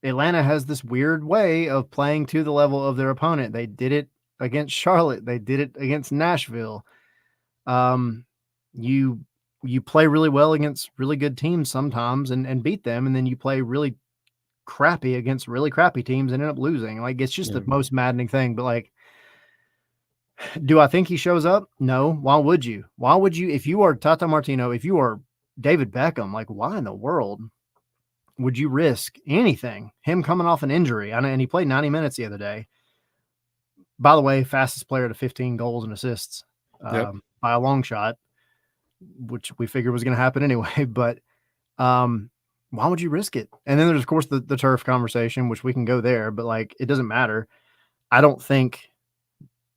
Atlanta has this weird way of playing to the level of their opponent. They did it against Charlotte. They did it against Nashville. You play really well against really good teams sometimes and beat them, and then you play really crappy against really crappy teams and end up losing. Like, it's just the most maddening thing. But, like, do I think he shows up? No. Why would you? Why would you? If you are Tata Martino, if you are David Beckham, like, why in the world would you risk anything? Him coming off an injury, and he played 90 minutes the other day. By the way, fastest player to 15 goals and assists by a long shot, which we figured was going to happen anyway. But why would you risk it? And then there's, of course, the turf conversation, which we can go there, but, like, it doesn't matter. I don't think,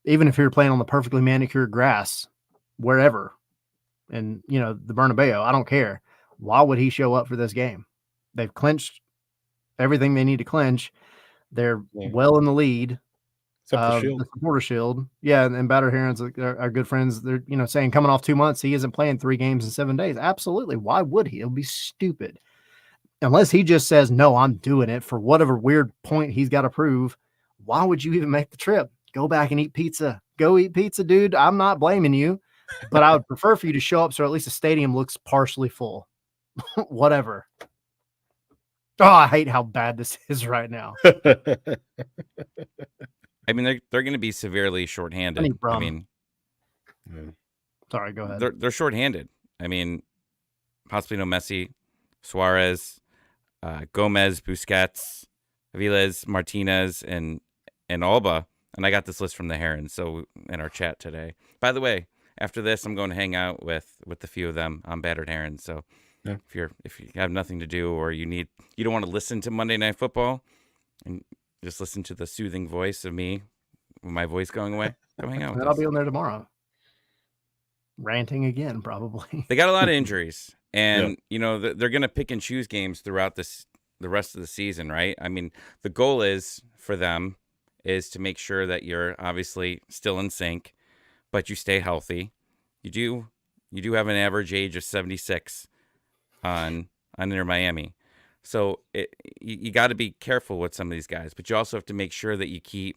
even if you're playing on the perfectly manicured grass, wherever, and, the Bernabeu, I don't care. Why would he show up for this game? They've clinched everything they need to clinch. They're well in the lead. Except for Shield. The supporter shield. Yeah, and Battered Herons are good friends. They're saying coming off 2 months, he isn't playing 3 games in 7 days. Absolutely. Why would he? It'll be stupid. Unless he just says, no, I'm doing it for whatever weird point he's got to prove. Why would you even make the trip? Go back and eat pizza. Go eat pizza, dude. I'm not blaming you, but I would prefer for you to show up so at least the stadium looks partially full. Whatever. Oh, I hate how bad this is right now. I mean, they're going to be severely shorthanded. I mean, sorry, go ahead. They're shorthanded. I mean, possibly no Messi, Suarez, Gomez, Busquets, Aviles, Martinez, and Alba. And I got this list from the Herons, so in our chat today. By the way, after this, I'm going to hang out with a few of them on Battered Herons. So yeah. if you have nothing to do, or you don't want to listen to Monday Night Football and just listen to the soothing voice of me with my voice going away, go hang out with us. I'll be on there tomorrow. Ranting again, probably. They got a lot of injuries, and they're going to pick and choose games throughout the rest of the season, right? I mean, the goal is for them is to make sure that you're obviously still in sync, but you stay healthy. You do have an average age of 76 on Inter Miami, so you got to be careful with some of these guys, but you also have to make sure that you keep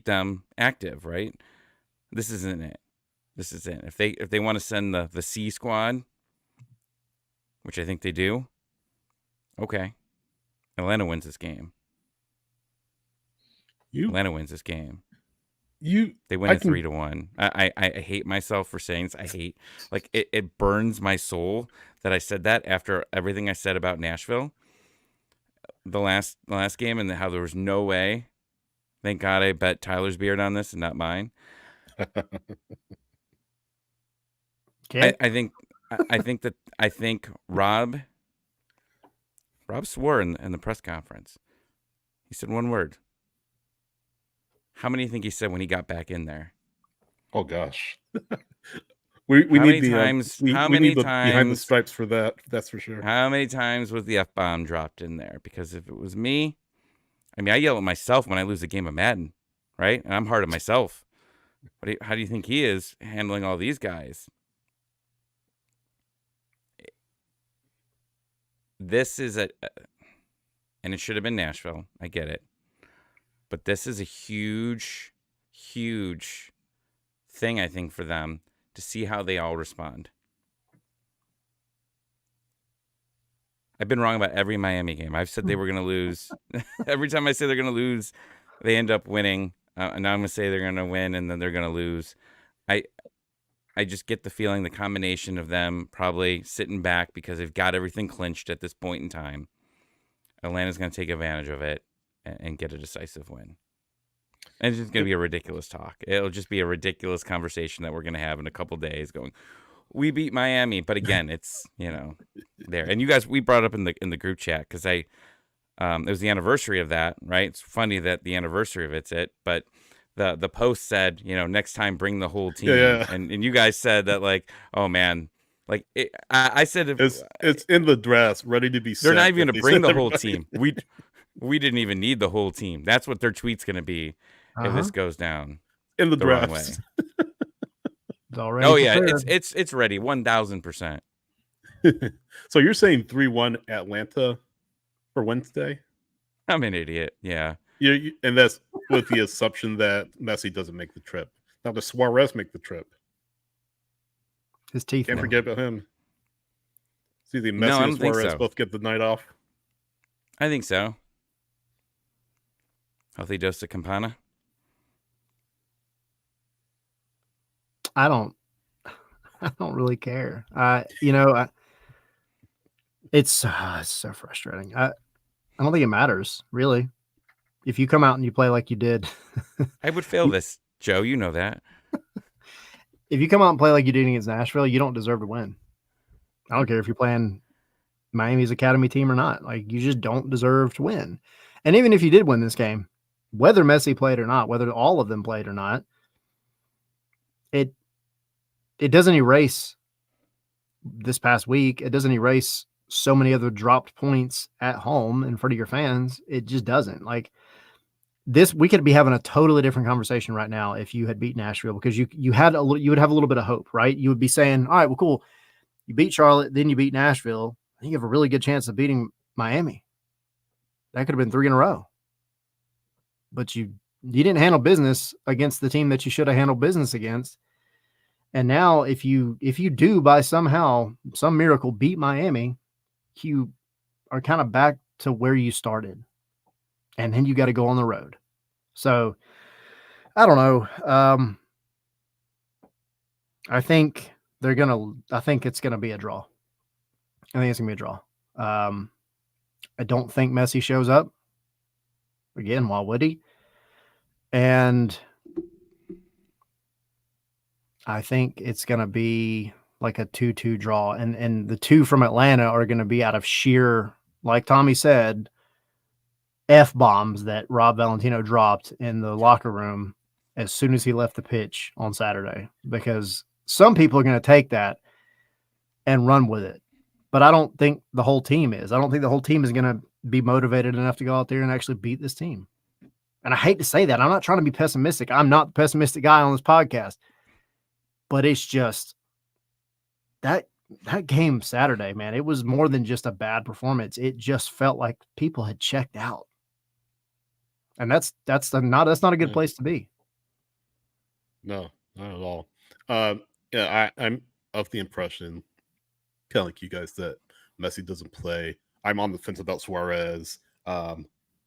them active, right? This isn't it. If they want to send the C squad, which I think they do, okay, Atlanta wins this game. Atlanta wins this game. They win it 3-1. I hate myself for saying this. I hate, like, it burns my soul that I said that after everything I said about Nashville, the last game, and how there was no way. Thank God I bet Tyler's beard on this and not mine. Okay. I think Rob swore in the press conference. He said one word. How many do you think he said when he got back in there? Oh gosh. we need times behind the stripes for that. That's for sure. How many times was the F-bomb dropped in there? Because if it was me, I mean, I yell at myself when I lose a game of Madden, right? And I'm hard on myself. But how do you think he is handling all these guys? This is and it should have been Nashville. I get it. But this is a huge, huge thing, I think, for them to see how they all respond. I've been wrong about every Miami game. I've said they were going to lose. Every time I say they're going to lose, they end up winning. And now I'm going to say they're going to win, and then they're going to lose. I just get the feeling the combination of them probably sitting back because they've got everything clinched at this point in time. Atlanta's going to take advantage of it and get a decisive win. And it's just going to be a ridiculous talk. It'll just be a ridiculous conversation that we're going to have in a couple days going, we beat Miami. But again, it's, there. And you guys, we brought up in the group chat because it was the anniversary of that, right? It's funny that the anniversary of it's it, but the post said, next time bring the whole team. Yeah. And you guys said that, like, oh man, like I said, it's in the dress, ready to be they're not even going to bring the whole everybody. team. We didn't even need the whole team. That's what their tweet's going to be if this goes down in the wrong drafts. way. It's already Oh yeah, prepared. it's ready 1,000%. So you're saying 3-1 Atlanta for Wednesday? I'm an idiot. Yeah. And that's with the assumption that Messi doesn't make the trip. Now, does Suarez make the trip? His teeth. Can't forget about him. See, the No, I Messi don't and think Suarez so. both get the night off. I think so. Healthy dose of Campana. I don't really care. It's so frustrating. I don't think it matters, really. If you come out and you play like you did, I would fail this, Joe. You know that. if you come out and play like you did against Nashville, you don't deserve to win. I don't care if you're playing Miami's academy team or not. Like, you just don't deserve to win. And even if you did win this game, whether Messi played or not, whether all of them played or not, it doesn't erase this past week. It doesn't erase so many other dropped points at home in front of your fans. It just doesn't. Like, we could be having a totally different conversation right now if you had beat Nashville, because you would have a little bit of hope, right? You would be saying, all right, well, cool. You beat Charlotte, then you beat Nashville. I think you have a really good chance of beating Miami. That could have been 3 in a row. But you didn't handle business against the team that you should have handled business against. And now if you do by some miracle beat Miami, you are kind of back to where you started. And then you got to go on the road. So I don't know. I think it's gonna be a draw. I think it's gonna be a draw. I don't think Messi shows up. Again, why would he? And I think it's going to be like a 2-2 draw. And the 2 from Atlanta are going to be out of sheer, like Tommy said, F-bombs that Rob Valentino dropped in the locker room as soon as he left the pitch on Saturday. Because some people are going to take that and run with it. But I don't think the whole team is. I don't think the whole team is going to be motivated enough to go out there and actually beat this team. And I hate to say that. I'm not trying to be pessimistic. I'm not the pessimistic guy on this podcast. But it's just that game Saturday, man, it was more than just a bad performance. It just felt like people had checked out. And that's not a good place to be. No, not at all. I'm of the impression, kind of like you guys, that Messi doesn't play. I'm on the fence about Suarez. I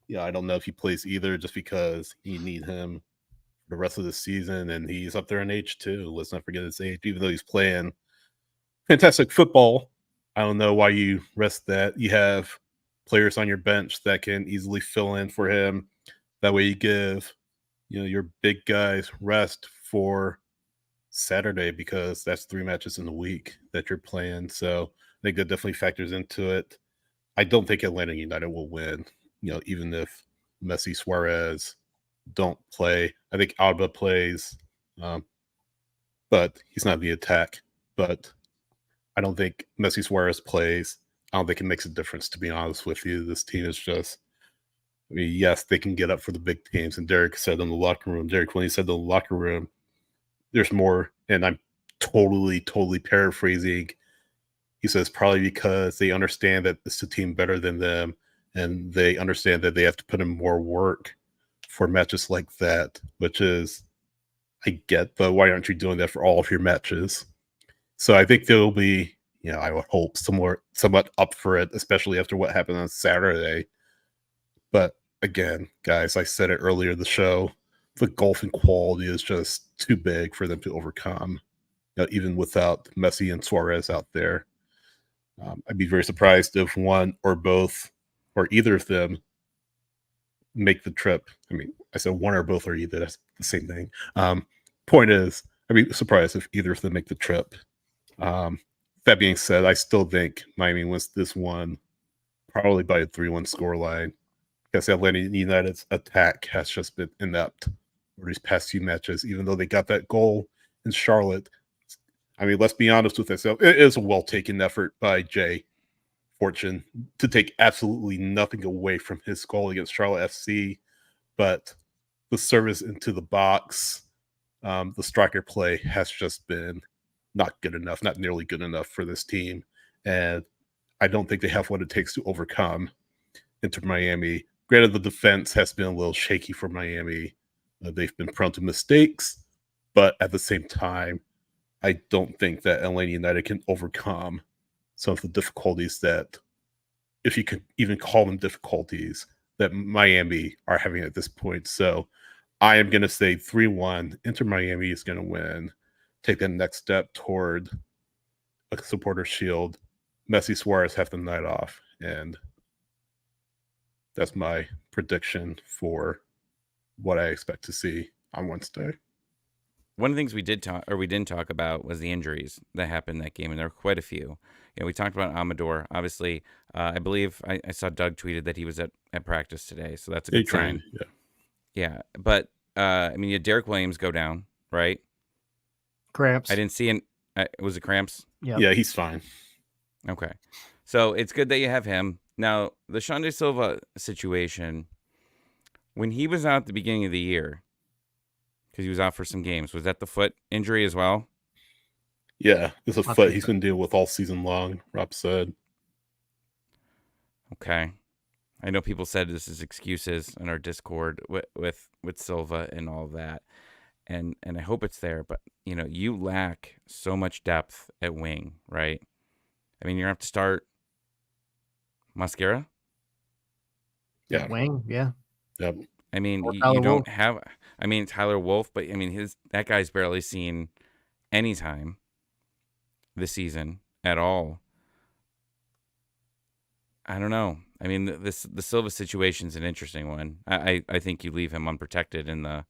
don't know if he plays either, just because you need him the rest of the season, and he's up there in age too. Let's not forget his age, even though he's playing fantastic football. I don't know why you rest that. You have players on your bench that can easily fill in for him. That way you give, your big guys rest for Saturday, because that's 3 matches in the week that you're playing. So I think that definitely factors into it. I don't think Atlanta United will win, even if Messi, Suarez don't play. I think Alba plays, but he's not in the attack. But I don't think Messi, Suarez plays. I don't think it makes a difference, to be honest with you. This team is just, yes, they can get up for the big teams. And Derek said in the locker room, when he said in the locker room, there's more, and I'm totally paraphrasing. He says probably because they understand that it's a team better than them, and they understand that they have to put in more work for matches like that, which is, I get, but why aren't you doing that for all of your matches? So I think there'll be, I would hope somewhat up for it, especially after what happened on Saturday. But again, guys, I said it earlier in the show, the golfing quality is just too big for them to overcome, even without Messi and Suarez out there. I'd be very surprised if one or both or either of them make the trip. I said one or both or either. That's the same thing. Point is, I'd be surprised if either of them make the trip. That being said, I still think Miami wins this one, probably by a 3-1 scoreline, because Atlanta United's attack has just been inept for these past few matches, even though they got that goal in Charlotte. Let's be honest with ourselves. It is a well-taken effort by Jay Fortune to take absolutely nothing away from his goal against Charlotte FC, but the service into the box, the striker play has just been not good enough, not nearly good enough for this team. And I don't think they have what it takes to overcome Inter Miami. Granted, the defense has been a little shaky for Miami. They've been prone to mistakes, but at the same time, I don't think that Atlanta United can overcome some of the difficulties that, if you could even call them difficulties, that Miami are having at this point. So I am going to say 3-1. Inter Miami is going to win, take the next step toward a supporter shield. Messi, Suarez have the night off, and that's my prediction for what I expect to see on Wednesday. One of the things we didn't talk about was the injuries that happened that game, and there were quite a few. We talked about Amador. Obviously, I believe I saw Doug tweeted that he was at practice today, so that's a good sign. Yeah. But you had Derek Williams go down, right? Cramps. I didn't see was it cramps? Yeah, he's fine. Okay. So it's good that you have him. Now, the Sean De Silva situation, when he was out at the beginning of the year, because he was out for some games, was that the foot injury as well? Yeah, it's a I foot think he's so. been dealing with all season long, Rob said. Okay. I know people said this is excuses in our Discord with Silva and all of that. And I hope it's there, but you lack so much depth at wing, right? I mean, you're gonna have to start Mascara. Yeah. Wing, yeah. Yep. I mean, Or you Tyler don't Wolf. have. I mean, Tyler Wolf, but I mean, that guy's barely seen any time this season at all. I don't know. I mean, the Silva situation's an interesting one. I think you leave him unprotected in the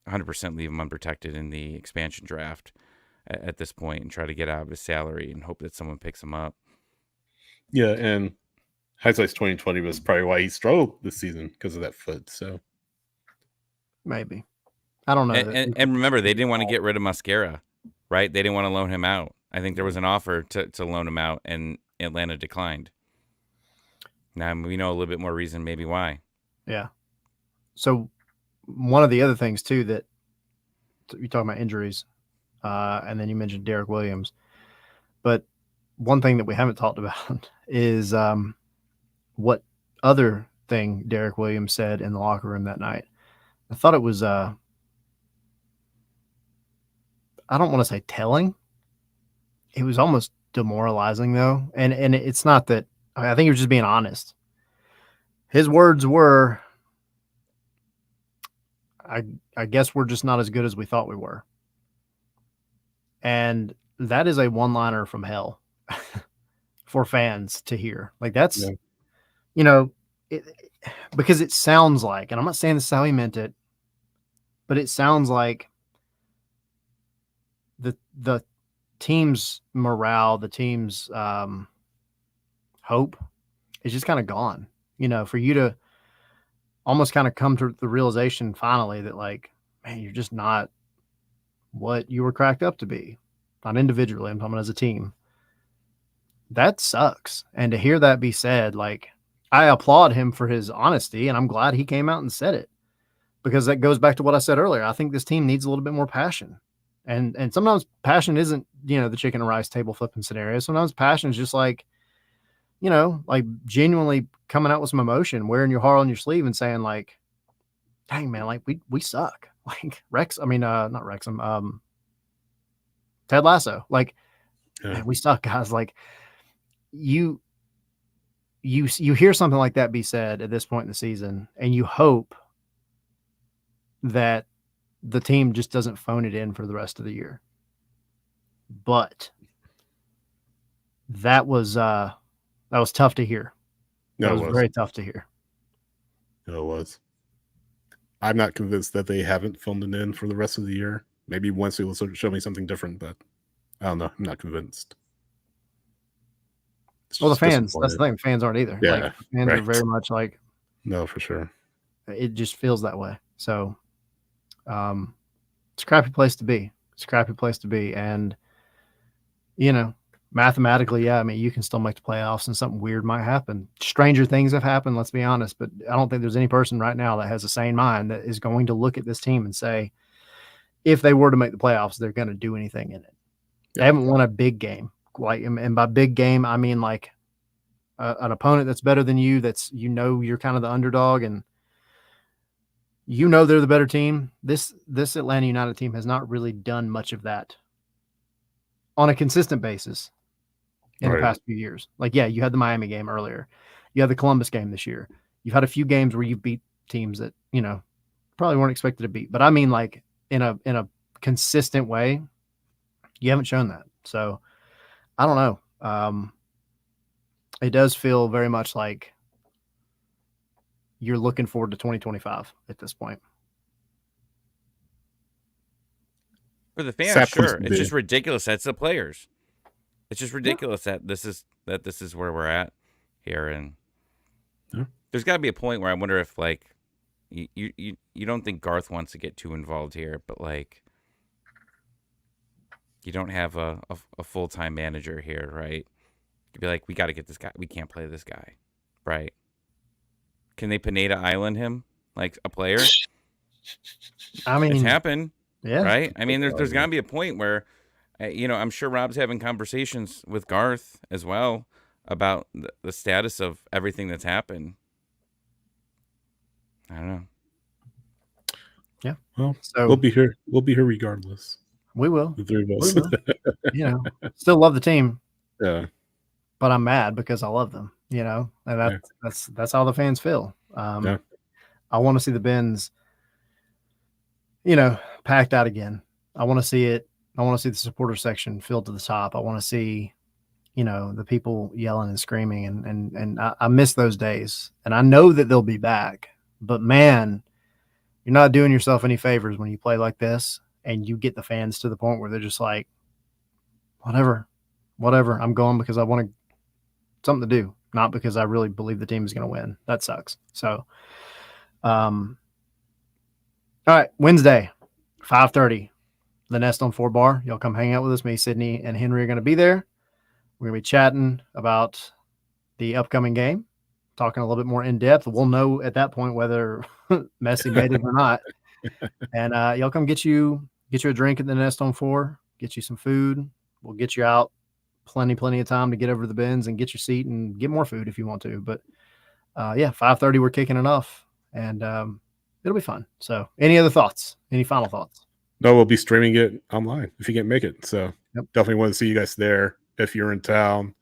100% leave him unprotected in the expansion draft at this point and try to get out of his salary and hope that someone picks him up. Yeah, and hindsight's 2020 was probably why he struggled this season because of that foot. So Maybe. I don't know. And remember, they didn't want to get rid of Mascara, right? They didn't want to loan him out. I think there was an offer to loan him out, and Atlanta declined. Now we know a little bit more reason maybe why. Yeah. So one of the other things too that you're talking about injuries, and then you mentioned Derek Williams, but one thing that we haven't talked about is what other thing Derek Williams said in the locker room that night. I thought it was I don't want to say telling. It was almost demoralizing though, and it's not that. I think he was just being honest. His words were, I guess we're just not as good as we thought we were. And that is a one-liner from hell for fans to hear. Like that's, because it sounds like, and I'm not saying this is how he meant it, but it sounds like the team's morale, the team's hope is just kind of gone. For you to almost kind of come to the realization finally that, like, man, you're just not what you were cracked up to be. Not individually, I'm talking as a team. That sucks. And to hear that be said, like, I applaud him for his honesty, and I'm glad he came out and said it, because that goes back to what I said earlier. I think this team needs a little bit more passion. And sometimes passion isn't, the chicken and rice table flipping scenario. Sometimes passion is just like, like genuinely coming out with some emotion, wearing your heart on your sleeve and saying like, dang man, like we suck. Like not Wrexham, Ted Lasso. Like, man, we suck, guys. Like you hear something like that be said at this point in the season, and you hope that the team just doesn't phone it in for the rest of the year. But that was tough to hear. That was very tough to hear. It was. I'm not convinced that they haven't phoned it in for the rest of the year. Maybe Wednesday will show me something different, but I don't know. I'm not convinced. Well, the fans, that's the thing. Fans aren't either. Yeah, like, fans are very much like, no, for sure. It just feels that way. So it's a crappy place to be. It's a crappy place to be. And, mathematically, yeah, I mean, you can still make the playoffs and something weird might happen. Stranger things have happened, let's be honest, but I don't think there's any person right now that has a sane mind that is going to look at this team and say, if they were to make the playoffs, they're going to do anything in it. They haven't won a big game. Like, and by big game, I mean like an opponent that's better than you, that's, you're kind of the underdog and they're the better team. This Atlanta United team has not really done much of that on a consistent basis in the past few years. Like, yeah, you had the Miami game earlier. You had the Columbus game this year. You've had a few games where you've beat teams that, probably weren't expected to beat. But I mean, like, in a consistent way, you haven't shown that. So I don't know. It does feel very much like you're looking forward to 2025 at this point. For the fans, sure. It's just ridiculous. That's the players. It's just ridiculous that this is where we're at here, and there's got to be a point where I wonder if, like, you don't think Garth wants to get too involved here, but like, you don't have a full-time manager here, right? You'd be like, we got to get this guy. We can't play this guy, right? Can they Pineda Island him like a player? I mean, It's happened, yeah, right? I mean, there's got to be a point where, I'm sure Rob's having conversations with Garth as well about the status of everything that's happened. I don't know. Yeah. Well, So we'll be here. We'll be here regardless. we will. The three of We us. will. Still love the team, Yeah. but I'm mad because I love them. And that's how the fans feel. Yeah. I want to see the Benz, packed out again. I want to see it. I want to see the supporter section filled to the top. I want to see, the people yelling and screaming, and I miss those days. And I know that they'll be back, but man, you're not doing yourself any favors when you play like this and you get the fans to the point where they're just like, whatever, I'm going because I want something to do, not because I really believe the team is going to win. That sucks. So, all right, Wednesday, 5:30, the Nest on 4 bar. Y'all come hang out with us. Me, Sydney, and Henry are going to be there. We're going to be chatting about the upcoming game, talking a little bit more in depth. We'll know at that point whether Messi made it or not. And y'all come get you a drink at the Nest on 4, get you some food. We'll get you out plenty of time to get over to the Benz and get your seat and get more food if you want to. But 5:30, we're kicking it off, and it'll be fun. So any other thoughts? Any final thoughts? No, we'll be streaming it online if you can't make it. So Yep. definitely want to see you guys there. If you're in town,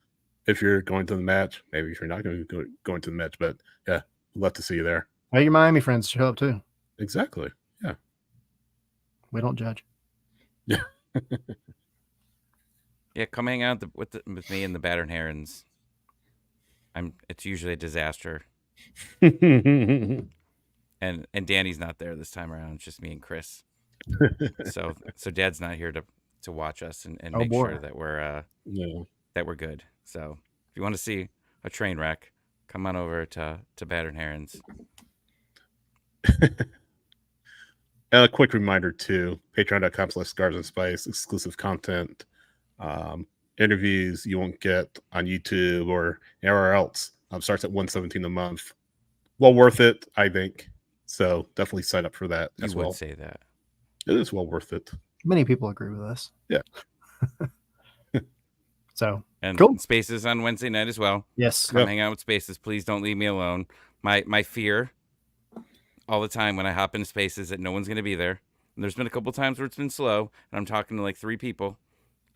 if you're going to the match, maybe if you're not going to going to the match, but yeah, love to see you there. Well, your Miami friends show up too. Exactly. Yeah. We don't judge. Yeah. Yeah, come hang out with me and the Battered Herons. It's usually a disaster, and Danny's not there this time around. It's just me and Chris. so Dad's not here to watch us and make sure that we're that we're good. So if you want to see a train wreck, come on over to Battered Herons. And a quick reminder too, patreon.com/Scars and Spice, exclusive content, interviews you won't get on YouTube or anywhere else. Starts at $117 a month. Well worth it, I think. So definitely sign up for that as well. You would say that. It is well worth it. Many people agree with us. Yeah. So and cool. Spaces on Wednesday night as well. Yes. Come hang out with Spaces. Please don't leave me alone. My fear all the time when I hop into Spaces that no one's going to be there. And there's been a couple times where it's been slow, and I'm talking to like 3 people,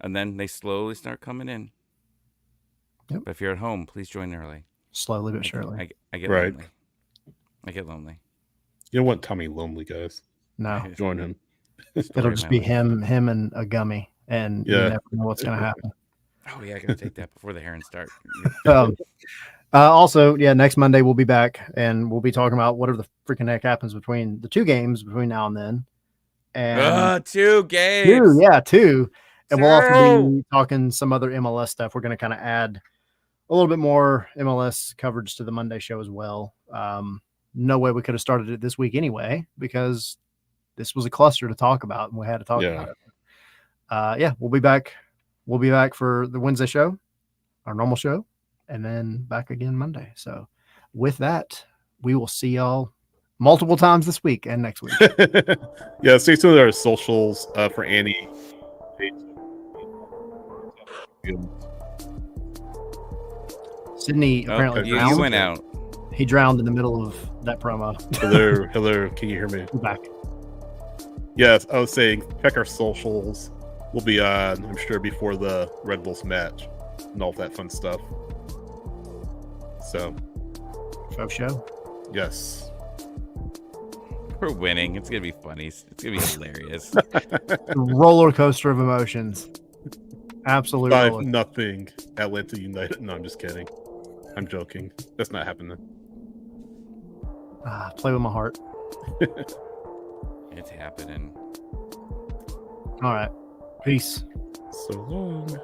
and then they slowly start coming in. Yep. But if you're at home, please join early. Slowly but surely. I get Right. lonely. I get lonely. You don't want Tommy lonely, guys. No. Join him. It'll just be him and a gummy, and you never know what's going to happen. Oh, yeah, I got to take that before the Herons start. Also, next Monday we'll be back, and we'll be talking about whatever the freaking heck happens between the 2 games between now and then. And 2 games. 2. And we'll also be talking some other MLS stuff. We're going to kind of add a little bit more MLS coverage to the Monday show as well. No way we could have started it this week anyway, because this was a cluster to talk about, and we had to talk about it. We'll be back. We'll be back for the Wednesday show, our normal show, and then back again Monday. So with that, we will see y'all multiple times this week and next week. Yeah, stay tuned to our socials for Annie. Sydney apparently you drowned. went out. He drowned in the middle of that promo. Hello, can you hear me? We're back. Yes, I was saying, check our socials. We'll be on, I'm sure, before the Red Bulls match and all that fun stuff. So, Show. yes. We're winning. It's going to be funny. It's going to be hilarious. Roller coaster of emotions. Absolutely. 5-0 Atlanta United. No, I'm just kidding. I'm joking. That's not happening. Play with my heart. It's happening. All right. Peace. So long.